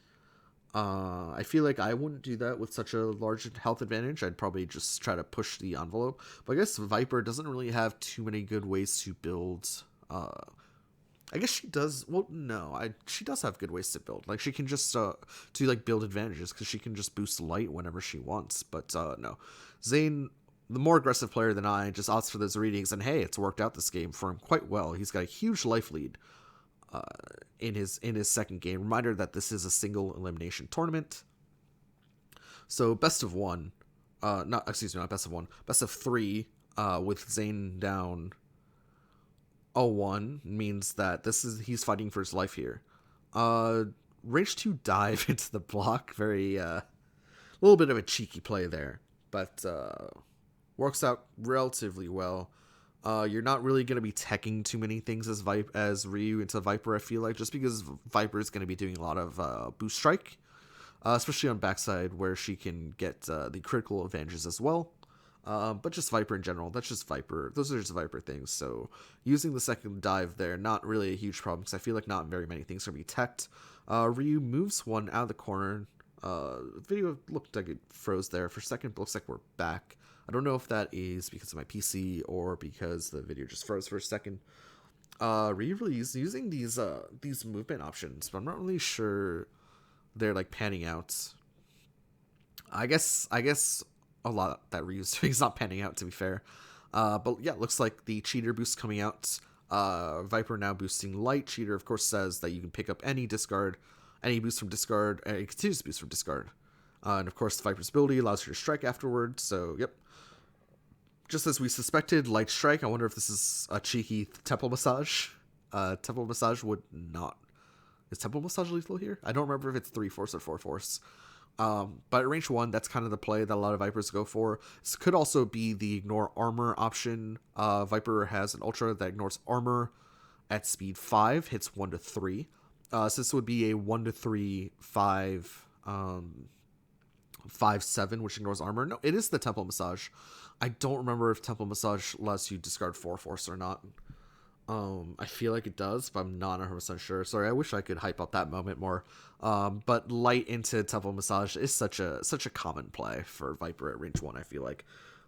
I feel like I wouldn't do that with such a large health advantage. I'd probably just try to push the envelope. But I guess Viper doesn't really have too many good ways to build. I guess she does. Well, no, she does have good ways to build. Like she can just build advantages because she can just boost light whenever she wants. But no, Zain, the more aggressive player than I, just opts for those readings, and hey, it's worked out this game for him quite well. He's got a huge life lead in his second game. Reminder that this is a single elimination tournament, so best of 1. not excuse me, not best of one, best of three. With Zain down 0-1 means that he's fighting for his life here. Uh, Range 2 dive into the block, very little bit of a cheeky play there, but works out relatively well. You're not really going to be teching too many things as Ryu into Viper, I feel like, just because Viper is going to be doing a lot of boost strike, especially on backside where she can get the critical advantages as well. But just Viper in general, that's just Viper. Those are just Viper things. So using the second dive there, not really a huge problem because I feel like not very many things are going to be teched. Ryu moves one out of the corner. The video looked like it froze there for a second, but looks like we're back. I don't know if that is because of my PC or because the video just froze for a second. Ryu really is using these movement options, but I'm not really sure they're like panning out. I guess a lot that Ryu's doing is not panning out, to be fair. But yeah, looks like the cheater boost coming out. Viper now boosting light. Cheater, of course, says that you can pick up any boost from discard, and it continues to boost from discard. And of course, the Viper's ability allows you to strike afterward. So, yep. Just as we suspected, light strike. I wonder if this is a cheeky temple massage. Temple massage would not. Is temple massage lethal here? I don't remember if it's 3 force or 4 force. But at range 1, that's kind of the play that a lot of Vipers go for. This could also be the ignore armor option. Viper has an ultra that ignores armor at speed 5, hits 1 to 3. So this would be a 1 to 3, 5, 5, 7, which ignores armor. No, it is the temple massage. I don't remember if temple massage lets you discard 4 force or not. I feel like it does, but I'm not 100% sure. Sorry, I wish I could hype up that moment more. But light into temple massage is such a common play for Viper at range 1, I feel like.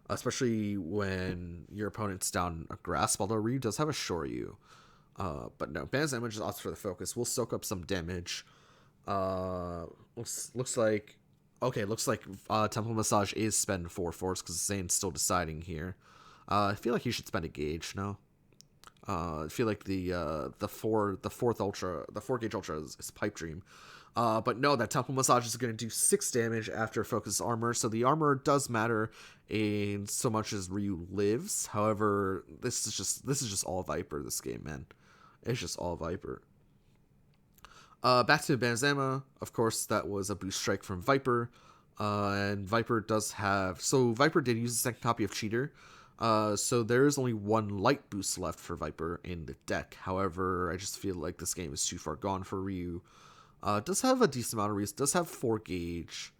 Especially when your opponent's down a grasp, although Ryu does have a Shoryu. But no, Banazama just opts for the focus. We'll soak up some damage. Looks like temple massage is spend 4 force because Zane's still deciding here. I feel like he should spend a gauge, no? I feel like the 4 gauge ultra is pipe dream. But no, that temple massage is going to do 6 damage after focus armor, so the armor does matter in so much as Ryu lives. However, this is just all Viper this game, man. It's just all Viper. Back to Banazama, of course, that was a boost strike from Viper. And Viper did use the second copy of Cheater. So there is only 1 light boost left for Viper in the deck. However, I just feel like this game is too far gone for Ryu. Does have a decent amount of reason. Does have 4 gauge.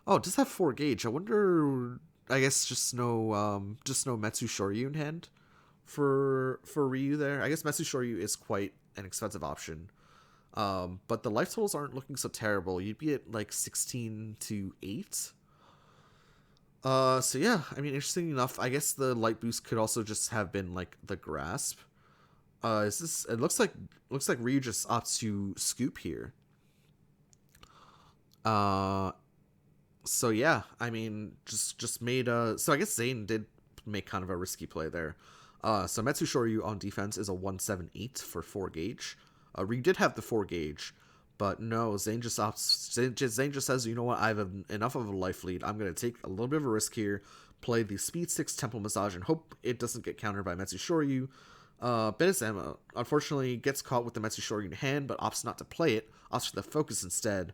Oh, it does have 4 gauge. I wonder. I guess just no Metsu Shoryu in hand for Ryu there. I guess Metsu Shoryu is quite an expensive option. But the life totals aren't looking so terrible. You'd be at like 16 to 8. So yeah, I mean, interesting enough, I guess the light boost could also just have been like the grasp. It looks like Ryu just opts to scoop here. So yeah, I mean, just made so I guess Zain did make kind of a risky play there. So Metsu Shoryu on defense is a 178 for 4 gauge. Ryu did have the 4 gauge, but no, Zain just says, you know what, I have enough of a life lead. I'm going to take a little bit of a risk here, play the speed 6 temple massage, and hope it doesn't get countered by Metsu Shoryu. Banazama, unfortunately, gets caught with the Metsu Shoryu in hand, but opts not to play it, opts for the focus instead,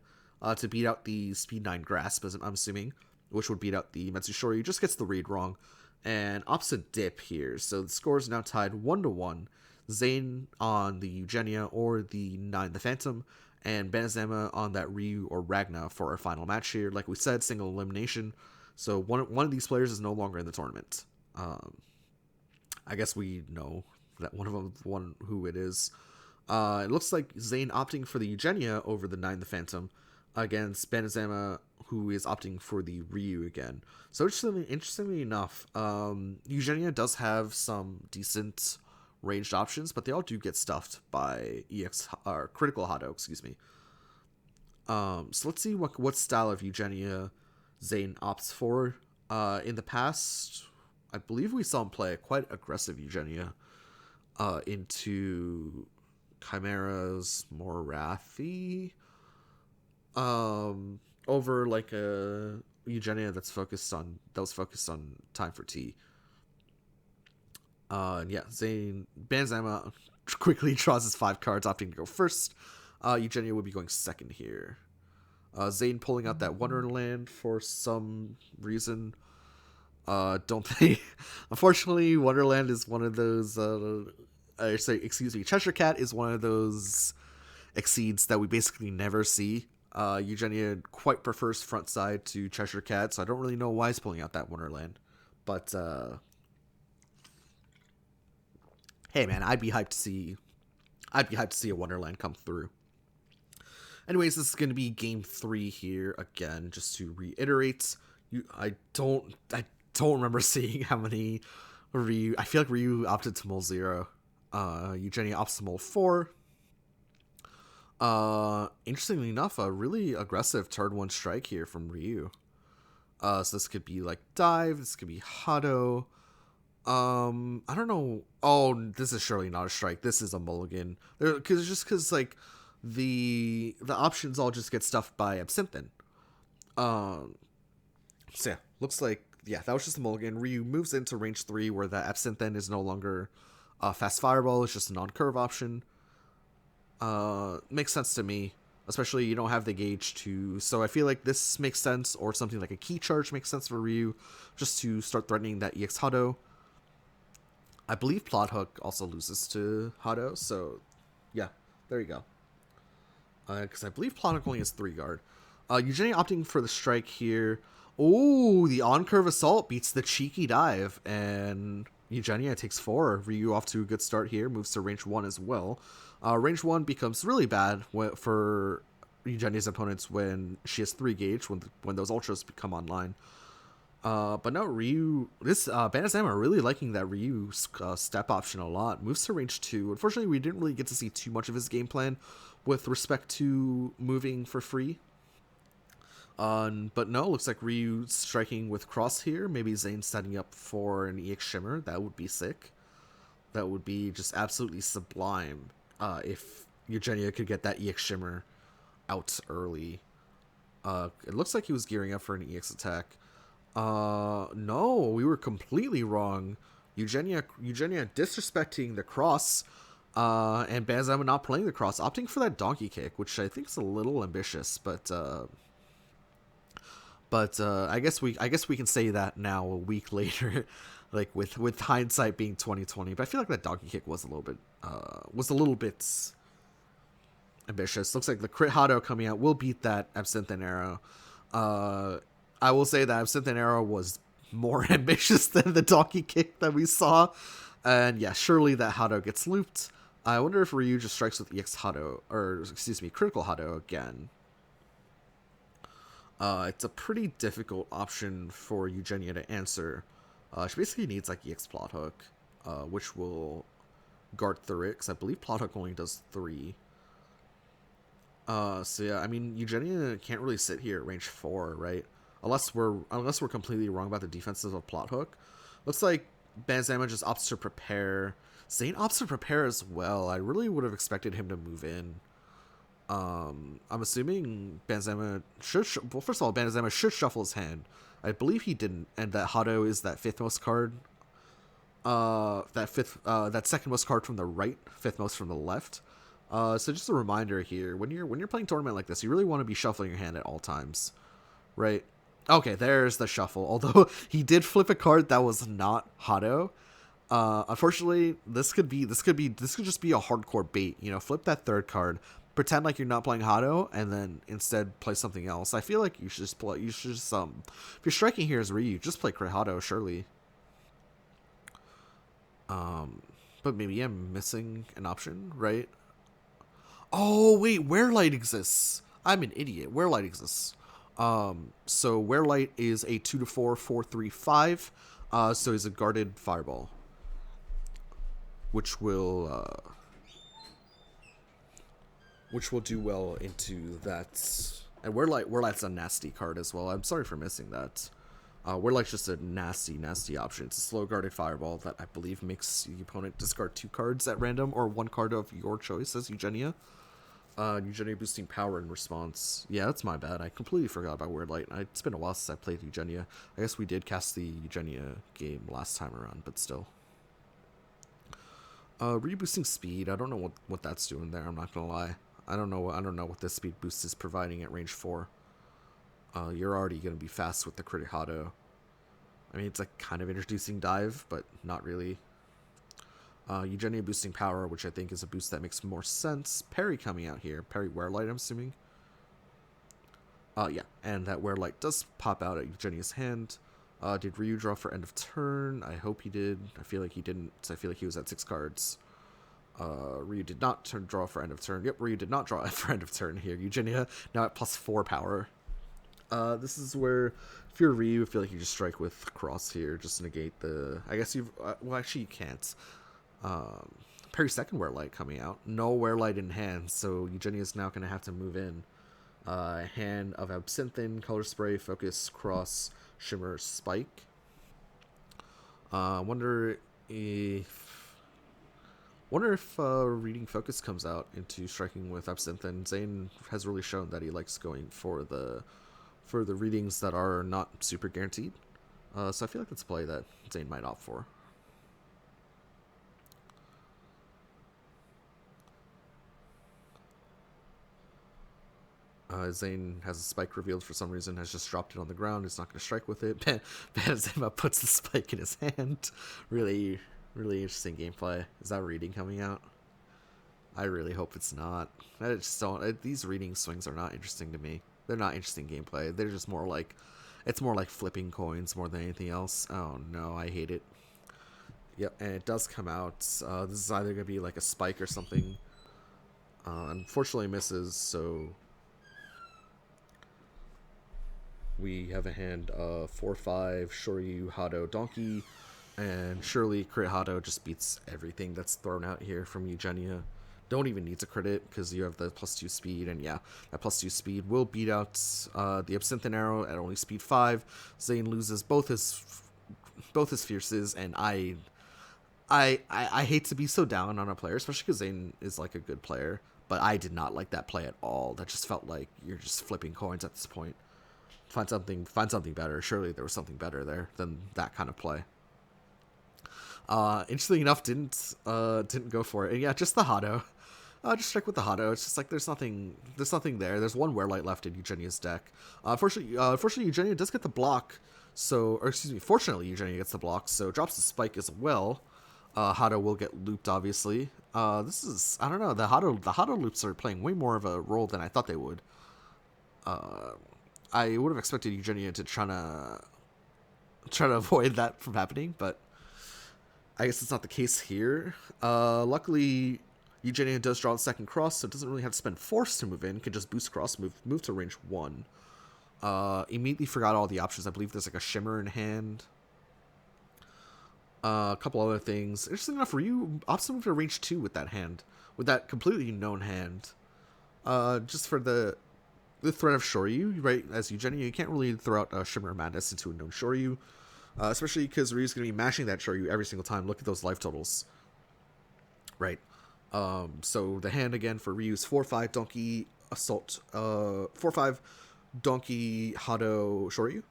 to beat out the speed 9 grasp, as I'm assuming, which would beat out the Metsu Shoryu. Just gets the read wrong, and opts a dip here, so the score is now tied 1-1. Zain on the Eugenia or the 9 the Phantom, and Banazama on that Ryu or Ragna for our final match here. Like we said, single elimination. So one of these players is no longer in the tournament. I guess we know that one who it is. It looks like Zain opting for the Eugenia over the 9 the Phantom against Banazama, who is opting for the Ryu again. So interestingly enough, Eugenia does have some decent ranged options, but they all do get stuffed by critical Hado, excuse me. So let's see what style of Eugenia Zain opts for. In the past, I believe we saw him play a quite aggressive Eugenia into Chimera's more wrathy. Over like a Eugenia that was focused on time for tea. And yeah, Zain Banzama quickly draws his 5 cards, opting to go first. Eugenia would be going second here. Zain pulling out that Wonderland for some reason. Don't they? Unfortunately, Wonderland is one of those. Cheshire Cat is one of those exceeds that we basically never see. Eugenia quite prefers front side to Cheshire Cat, so I don't really know why he's pulling out that Wonderland. But hey, man, I'd be hyped to see a Wonderland come through. Anyways, this is going to be game 3 here again. Just to reiterate, I don't remember seeing how many Ryu. I feel like Ryu opted to mull 0. Eugenia opts to mull 4. Interestingly enough, a really aggressive turn 1 strike here from Ryu. So this could be like dive. This could be Hado. I don't know. Oh, this is surely not a strike. This is a mulligan. Because like the options all just get stuffed by Absinthin. So yeah, looks like that was just a mulligan. Ryu moves into range 3 where the Absinthin is no longer fast fireball. It's just a non-curve option. Makes sense to me. Especially you don't have the gauge to, so I feel like this makes sense, or something like a key charge makes sense for Ryu, just to start threatening that EX Hado. I believe Plot Hook also loses to Hado, so yeah, there you go. Because I believe Plot Hook only has 3 guard. Eugenia opting for the strike here. Oh, the on-curve assault beats the cheeky dive, and Eugenia takes 4. Ryu off to a good start here, moves to range 1 as well. Range 1 becomes really bad for Eugenia's opponents when she has 3 gauge, when those ultras become online. But no, Ryu, Banazama are really liking that Ryu step option a lot. Moves to range 2. Unfortunately, we didn't really get to see too much of his game plan with respect to moving for free. But no, looks like Ryu striking with cross here. Maybe Zain setting up for an EX Shimmer. That would be sick. That would be just absolutely sublime if Eugenia could get that EX Shimmer out early. It looks like he was gearing up for an EX attack. No, we were completely wrong. Eugenia disrespecting the cross, and Banazama not playing the cross, opting for that donkey kick, which I think is a little ambitious, but I guess we can say that now a week later, like with hindsight being 2020. But I feel like that donkey kick was a little bit ambitious. Looks like the crit Hado coming out will beat that Absinthin arrow. I will say that Absinthin arrow was more ambitious than the donkey kick that we saw, and yeah, surely that Hado gets looped. I wonder if Ryu just strikes with EX Hado, or excuse me, critical Hado again. It's a pretty difficult option for Eugenia to answer. She basically needs like EX Plot Hook, which will guard through it, because I believe Plot Hook only does 3. So yeah, I mean, Eugenia can't really sit here at range 4, right? Unless we're completely wrong about the defenses of Plot Hook. Looks like Banazama just opts to prepare. Zain opts to prepare as well. I really would have expected him to move in. I'm assuming Banazama should. Well, first of all, Banazama should shuffle his hand. I believe he didn't, and that Hado is that 5th most card. That second most card from the right, 5th most from the left. So just a reminder here: when you're playing tournament like this, you really want to be shuffling your hand at all times, right? Okay, there's the shuffle. Although he did flip a card that was not Hado. Unfortunately, this could just be a hardcore bait. You know, flip that 3rd card, pretend like you're not playing Hado, and then instead play something else. I feel like you should just play. If you're striking here as Ryu, just play crit Hado, surely. But maybe I'm missing an option, right? Oh wait, Wearlight exists. I'm an idiot. Wearlight exists. So Wearlight is a 2-4, 4-3-5. So he's a guarded fireball, which will do well into that. And Wearlight's a nasty card as well. I'm sorry for missing that. Wearlight's just a nasty option. It's a slow guarded fireball that I believe makes the opponent discard 2 cards at random, or 1 card of your choice as Eugenia. Eugenia boosting power in response. Yeah, that's my bad. I completely forgot about Weird Light. It's been a while since I played Eugenia. I guess we did cast the Eugenia game last time around, but still. Reboosting speed. I don't know what that's doing there. I'm not gonna lie. I don't know. I don't know what this speed boost is providing at range 4. You're already gonna be fast with the Critic Hado. I mean, it's like kind of introducing dive, but not really. Eugenia boosting power, which I think is a boost that makes more sense. Parry coming out here. Parry Wear-Light, I'm assuming. Yeah, and that Wear-Light does pop out at Eugenia's hand. Did Ryu draw for end of turn? I hope he did. I feel like he didn't. I feel like he was at 6 cards. Ryu did not draw for end of turn. Yep, Ryu did not draw for end of turn here. Eugenia now at +4 power. This is where, if you're Ryu, I feel like you just strike with Cross here, just to negate the... I guess you've... well, actually, you can't. Parry second Wear-Light coming out. No Wear-Light in hand, so Eugenia's now going to have to move in. Hand of Absinthin, Color Spray, Focus, Cross, Shimmer, Spike. Wonder if reading Focus comes out into striking with Absinthin. Zain has really shown that he likes going for the readings that are not super guaranteed. So I feel like it's a play that Zain might opt for. Zain has a spike revealed for some reason, has just dropped it on the ground. He's not going to strike with it. Banazama puts the spike in his hand. Really, really interesting gameplay. Is that reading coming out? I really hope it's not. I just don't. These reading swings are not interesting to me. They're not interesting gameplay. They're just more like, it's more like flipping coins more than anything else. Oh no, I hate it. Yep, and it does come out. This is either going to be like a spike or something. Unfortunately misses, so... we have a hand of 4-5, Shoryu, Hado, Donkey, and surely Crit Hado just beats everything that's thrown out here from Eugenia. Don't even need to crit it because you have the +2 speed, and yeah, that +2 speed will beat out the Absinthin Arrow at only speed 5. Zain loses both his fierces, and I hate to be so down on a player, especially because Zain is like a good player, but I did not like that play at all. That just felt like you're just flipping coins at this point. Find something better. Surely there was something better there than that kind of play. Interestingly enough, didn't go for it. And yeah, just the Hado. Just strike with the Hado. It's just like there's nothing there. There's one Wear-Light left in Eugenia's deck. Fortunately, Eugenia does get the block. So, or excuse me, fortunately Eugenia gets the block, so drops the spike as well. Hado will get looped, obviously. This is, I don't know, the Hado loops are playing way more of a role than I thought they would. I would have expected Eugenia to try to avoid that from happening, but I guess it's not the case here. Luckily, Eugenia does draw the second cross, so it doesn't really have to spend force to move in. It can just boost cross, move to range 1. Immediately forgot all the options. I believe there's like a Shimmer in hand. A couple other things. Interesting enough, Ryu opts to move to range 2 with that hand. With that completely known hand. Just for the threat of Shoryu, right? As Eugenia, you can't really throw out Shimmer Madness into a known Shoryu. Especially because Ryu's going to be mashing that Shoryu every single time. Look at those life totals. Right. So the hand again for Ryu's 4-5 Donkey Assault. 4-5 Donkey Hado Shoryu.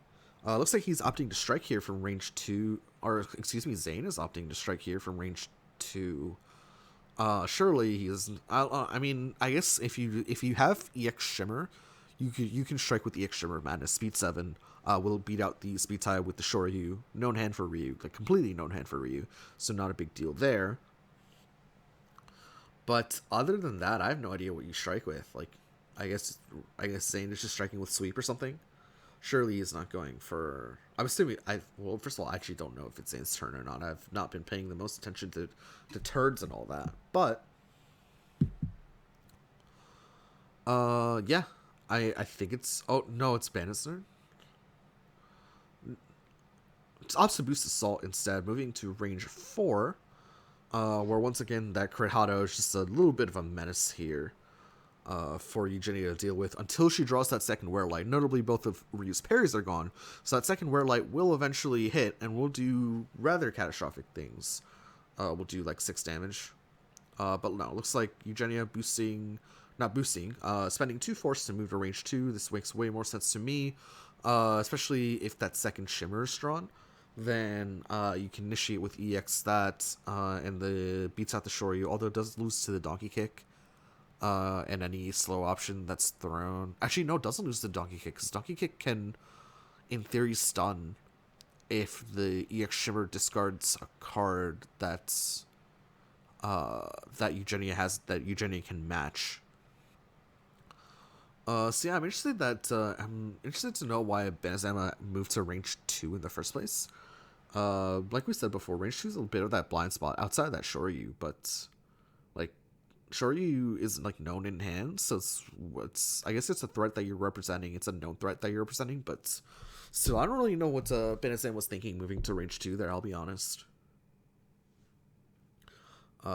Looks like he's opting to strike here from range 2. Or, excuse me, Zain is opting to strike here from range 2. Surely he's... I mean, I guess if you have EX Shimmer, you can strike with EX Shimmer Madness. Speed 7 will beat out the speed tie with the Shoryu. Known hand for Ryu. Like, completely known hand for Ryu. So not a big deal there. But other than that, I have no idea what you strike with. Like, I guess Zain is just striking with sweep or something. Surely he's not going for... I'm assuming... Well, first of all, I actually don't know if it's Zain's turn or not. I've not been paying the most attention to turds and all that. But... yeah. I think it's... Oh, no, it's Bannister. It's opts to boost Assault instead, moving to range 4. Where once again, that Crit Hado is just a little bit of a menace here. For Eugenia to deal with until she draws that second Wear-Light. Notably, both of Ryu's parries are gone, so that second Wear-Light will eventually hit and will do rather catastrophic things. We'll do like 6 damage. But no, looks like Eugenia boosting, not boosting, spending 2 force to move to range 2. This makes way more sense to me, especially if that second shimmer is drawn. Then you can initiate with EX that, and the beats out the Shoryu, although it does lose to the Donkey Kick, and any slow option that's thrown. Actually, no, it doesn't lose the Donkey Kick, because Donkey Kick can, in theory, stun if the EX Shimmer discards a card that's that Eugenia can match. So yeah, I'm interested to know why Banazama moved to range 2 in the first place. Like we said before, range 2 is a bit of that blind spot outside of that Shoryu, but like Shoryu isn't like known in hand, so it's I guess it's a threat that you're representing. It's a known threat that you're representing, but still, I don't really know what Banazama was thinking moving to range 2 there. I'll be honest.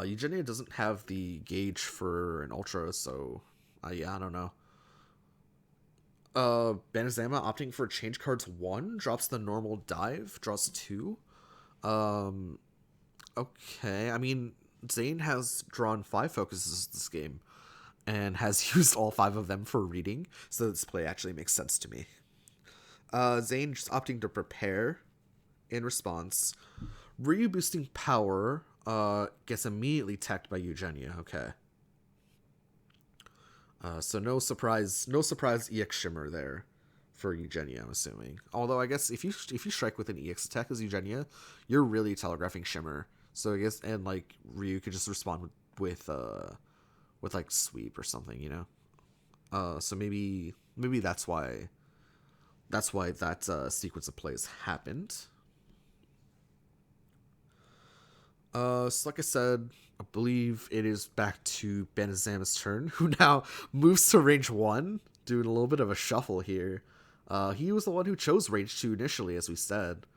Eugenia doesn't have the gauge for an ultra, so yeah, I don't know. Banazama opting for change cards 1, drops the normal dive, draws 2. Um, okay, I mean, Zain has drawn 5 focuses this game, and has used all 5 of them for reading, so this play actually makes sense to me. Zain just opting to prepare in response. Ryu boosting power, gets immediately tacked by Eugenia, okay. So no surprise EX Shimmer there for Eugenia, I'm assuming. Although I guess if you strike with an EX attack as Eugenia, you're really telegraphing Shimmer. So I guess, and like Ryu could just respond with like sweep or something, you know. So maybe that's why that sequence of plays happened. So like I said, I believe it is back to Banazama's turn, who now moves to range 1, doing a little bit of a shuffle here. He was the one who chose range 2 initially, as we said.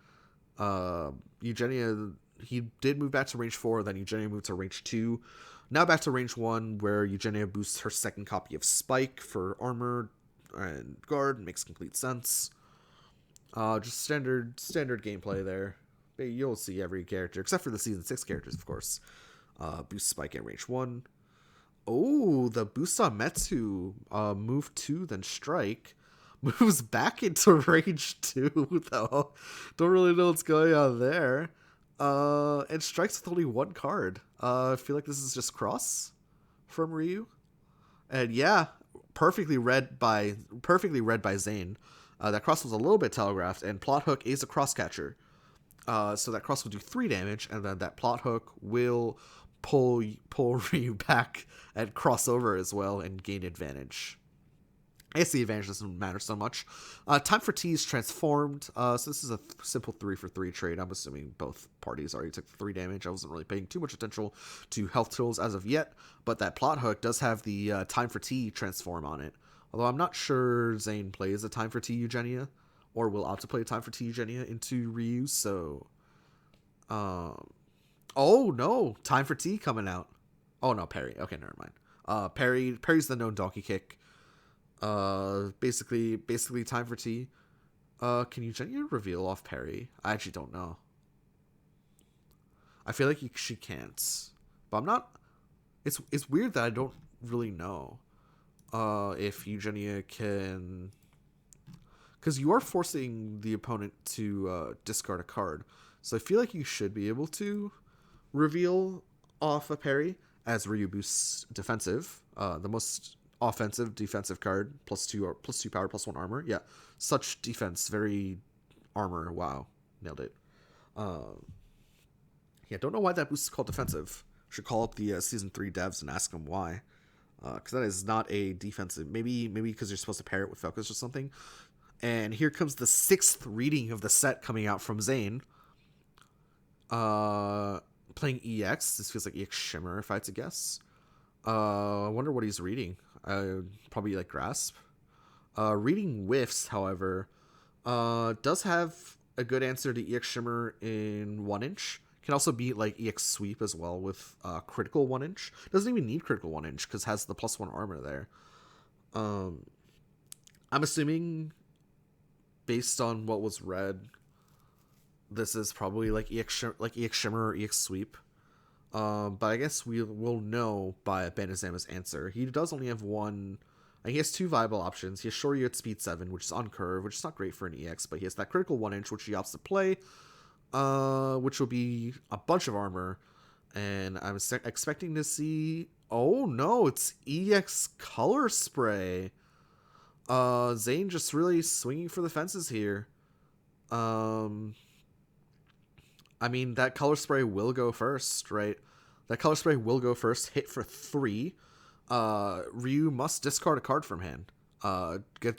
Eugenia, he did move back to range 4, then Eugenia moved to range 2. Now back to range 1, where Eugenia boosts her second copy of Spike for armor and guard. Makes complete sense. Just standard gameplay there. You'll see every character, except for the Season 6 characters, of course. Boost Spike at range 1. Oh, the boost on Metsu, move 2, then strike, moves back into range 2, though. Don't really know what's going on there. And strikes with only 1 card. I feel like this is just cross from Ryu. And yeah, perfectly read by Zain. That cross was a little bit telegraphed, and Plot Hook is a cross catcher. So that cross will do 3 damage, and then that Plot Hook will pull Ryu back and cross over as well and gain advantage. I guess the advantage doesn't matter so much. Time for T is transformed, so this is a simple 3-for-3 trade. I'm assuming both parties already took 3 damage. I wasn't really paying too much attention to health totals as of yet, but that Plot Hook does have the Time for T transform on it. Although I'm not sure Zain plays a Time for T Eugenia, or will opt to play Time for T Eugenia into Ryu, so... oh, no! Time for T coming out. Oh, no, parry. Okay, never mind. Parry's the known Donkey Kick. Basically Time for T. Can Eugenia reveal off parry? I actually don't know. I feel like she can't. But I'm not... It's weird that I don't really know if Eugenia can... Because you are forcing the opponent to discard a card. So I feel like you should be able to reveal off a parry as Ryu boosts defensive. The most offensive defensive card, +2 power, +1 armor. Yeah, such defense, very armor. Wow, nailed it. Yeah, don't know why that boost is called defensive. Should call up the Season 3 devs and ask them why. Because that is not a defensive. Maybe because you're supposed to pair it with focus or something. And here comes the 6th reading of the set coming out from Zain. Playing EX. This feels like EX Shimmer, if I had to guess. I wonder what he's reading. Probably like Grasp. Reading Whiffs, however, does have a good answer to EX Shimmer in 1-inch. Can also be like EX Sweep as well with critical 1-inch. Doesn't even need critical 1-inch because has the +1 armor there. I'm assuming, based on what was read, this is probably like EX Shimmer or EX Sweep. But I guess will know by Banazama's answer. He does only have one. He has two viable options. He has Shoryu at speed 7, which is on curve, which is not great for an EX, but he has that critical 1-inch, which he opts to play, which will be a bunch of armor. And I'm expecting to see... Oh no, it's EX Color Spray. Zain just really swinging for the fences here. I mean, that Color Spray will go first, right? That Color Spray will go first, hit for 3. Ryu must discard a card from hand.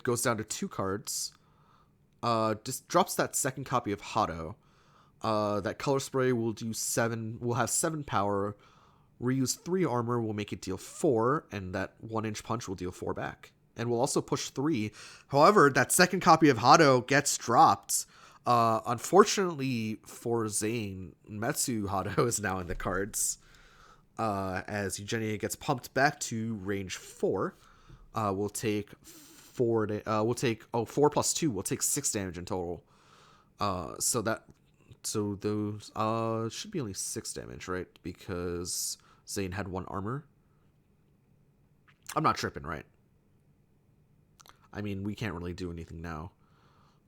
Goes down to 2 cards. Just drops that second copy of Hado. That Color Spray will do 7. Will have 7 power. Ryu's 3 armor will make it deal 4, and that 1-inch punch will deal 4 back. And will also push 3. However, that second copy of Hado gets dropped. Unfortunately for Zain, Metsu Hado is now in the cards. As Eugenia gets pumped back to range 4. We'll take 4. We'll take 4 plus 2. We'll take 6 damage in total. So those should be only 6 damage, right? Because Zain had 1 armor. I'm not tripping, right? I mean, we can't really do anything now.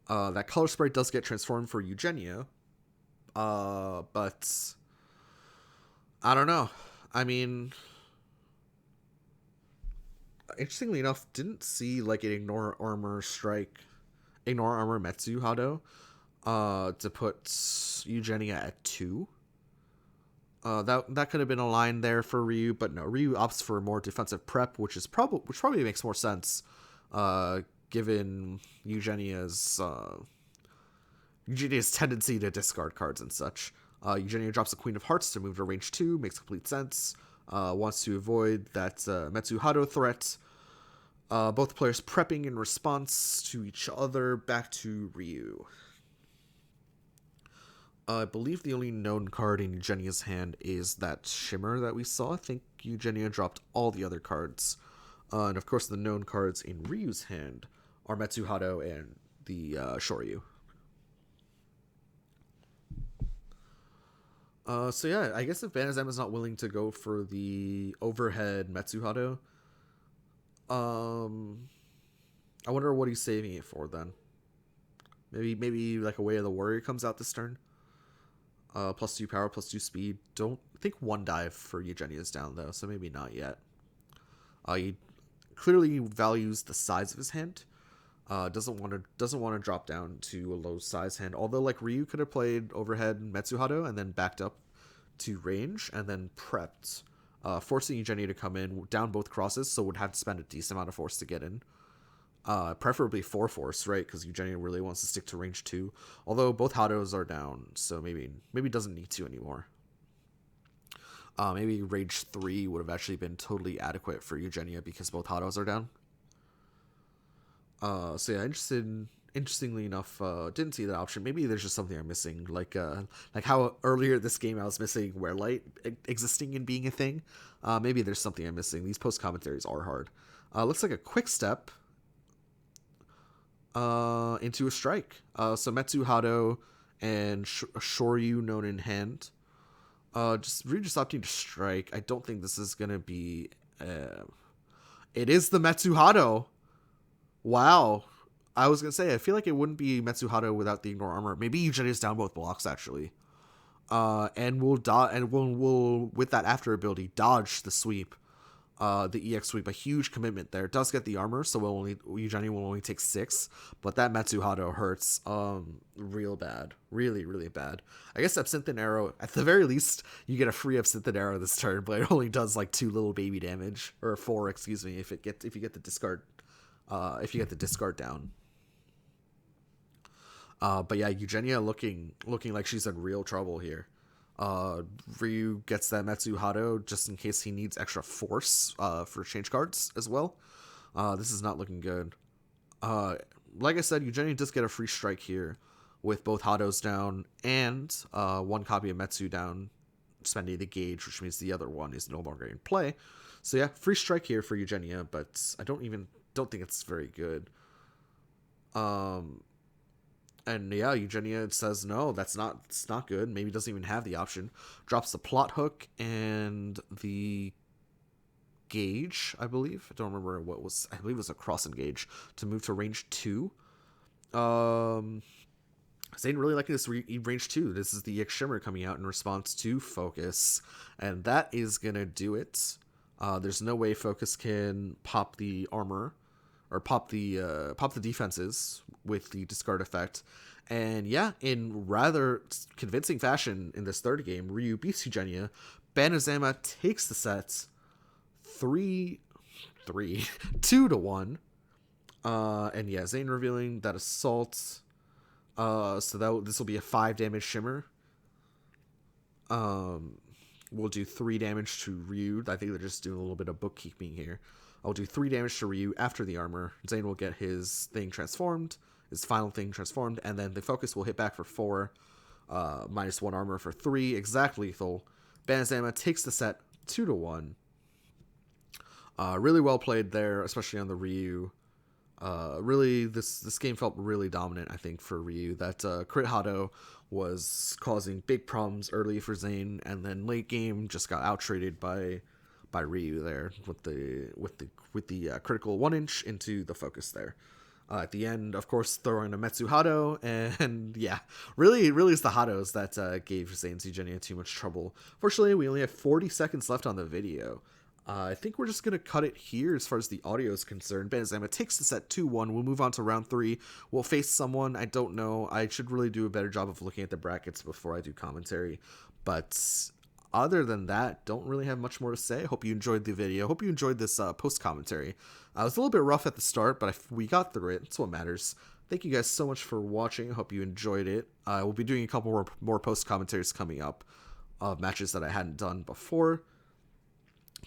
That Color Spray does get transformed for Eugenia. But I don't know. I mean, interestingly enough, didn't see like an ignore armor Metsu Hado to put Eugenia at 2. That could have been a line there for Ryu, but no, Ryu opts for more defensive prep, which probably makes more sense, given Eugenia's tendency to discard cards and such. Eugenia drops a Queen of Hearts to move to range 2, makes complete sense. Wants to avoid that Metsu Hado threat. Both players prepping in response to each other. Back to Ryu. I believe the only known card in Eugenia's hand is that Shimmer that we saw. I think Eugenia dropped all the other cards. And of course the known cards in Ryu's hand are Metsu Hado and the Shoryu. So yeah, I guess if Banazama is not willing to go for the overhead Metsu Hado, I wonder what he's saving it for then. Maybe like a Way of the Warrior comes out this turn. Plus 2 power, plus 2 speed. Don't think 1 dive for Eugenia's down though, so maybe not yet. He clearly values the size of his hand. Doesn't want to drop down to a low size hand. Although like Ryu could have played overhead Metsu Hado and then backed up to range and then prepped, forcing Eugenia to come in down both crosses, so would have to spend a decent amount of force to get in. Preferably 4 force, right? Because Eugenia really wants to stick to range 2. Although both Hados are down, so maybe doesn't need to anymore. Maybe range 3 would have actually been totally adequate for Eugenia because both Hados are down. So yeah, interestingly enough, didn't see that option. Maybe there's just something I'm missing, like how earlier this game I was missing Wear Light existing and being a thing. Maybe there's something I'm missing. These post commentaries are hard. Looks like a quick step into a strike. So Metsu Hado and Shoryu known in hand. Just opting to strike. I don't think this is gonna be. It is the Metsu Hado. Wow. I was gonna say I feel like it wouldn't be Metsu Hado without the ignore armor. Maybe Eugenia's down both blocks actually. And we'll with that after ability dodge the sweep. The EX sweep, a huge commitment there. It does get the armor, so Eugenia will only take 6, but that Metsu Hado hurts real bad. Really, really bad. I guess Absinthe Arrow, at the very least, you get a free Absinthe Arrow this turn, but it only does like 2 little baby damage. Or 4, excuse me, if you get the discard down. But yeah, Eugenia looking like she's in real trouble here. Ryu gets that Metsu Hado just in case he needs extra force for change cards as well. This is not looking good. Like I said, Eugenia does get a free strike here with both Hados down and 1 copy of Metsu down, spending the gauge, which means the other one is no longer in play. So yeah, free strike here for Eugenia, but I don't think it's very good. And yeah, Eugenia says no, it's not good. Maybe doesn't even have the option. Drops the plot hook and the gauge, I believe. I don't remember what was. I believe it was a cross engage to move to range 2. Zayn really liking this range 2. This is the EX Shimmer coming out in response to Focus, and that is gonna do it. There's no way Focus can pop the armor or pop the defenses with the discard effect. And yeah, in rather convincing fashion in this third game, Ryu beats Eugenia. Banazama takes the set 3 3 2-1. And yeah, Zayn revealing that assault. So that this will be a 5 damage shimmer. We'll do 3 damage to Ryu. I think they're just doing a little bit of bookkeeping here. I'll do 3 damage to Ryu after the armor. Zayn will get his thing transformed, his final thing transformed, and then the focus will hit back for 4, -1 armor for 3, exact lethal. Banazama takes the set 2-1. Really well played there, especially on the Ryu. Really, this game felt really dominant, I think, for Ryu. That crit Hado was causing big problems early for Zayn, and then late game just got out-traded by Ryu there with the critical 1-inch into the focus there. At the end, of course, throwing a Metsu Hado, and yeah, really is the Hados that gave Zayn's Eugenia too much trouble. Fortunately, we only have 40 seconds left on the video. I think we're just going to cut it here as far as the audio is concerned. Banazama takes this at 2-1. We'll move on to round 3. We'll face someone. I don't know. I should really do a better job of looking at the brackets before I do commentary. But other than that, don't really have much more to say. Hope you enjoyed the video. Hope you enjoyed this post-commentary. It was a little bit rough at the start, but we got through it. That's what matters. Thank you guys so much for watching. I hope you enjoyed it. We'll be doing a couple more post-commentaries coming up of matches that I hadn't done before.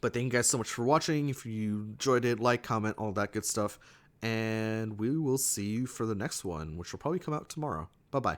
But thank you guys so much for watching. If you enjoyed it, like, comment, all that good stuff. And we will see you for the next one, which will probably come out tomorrow. Bye-bye.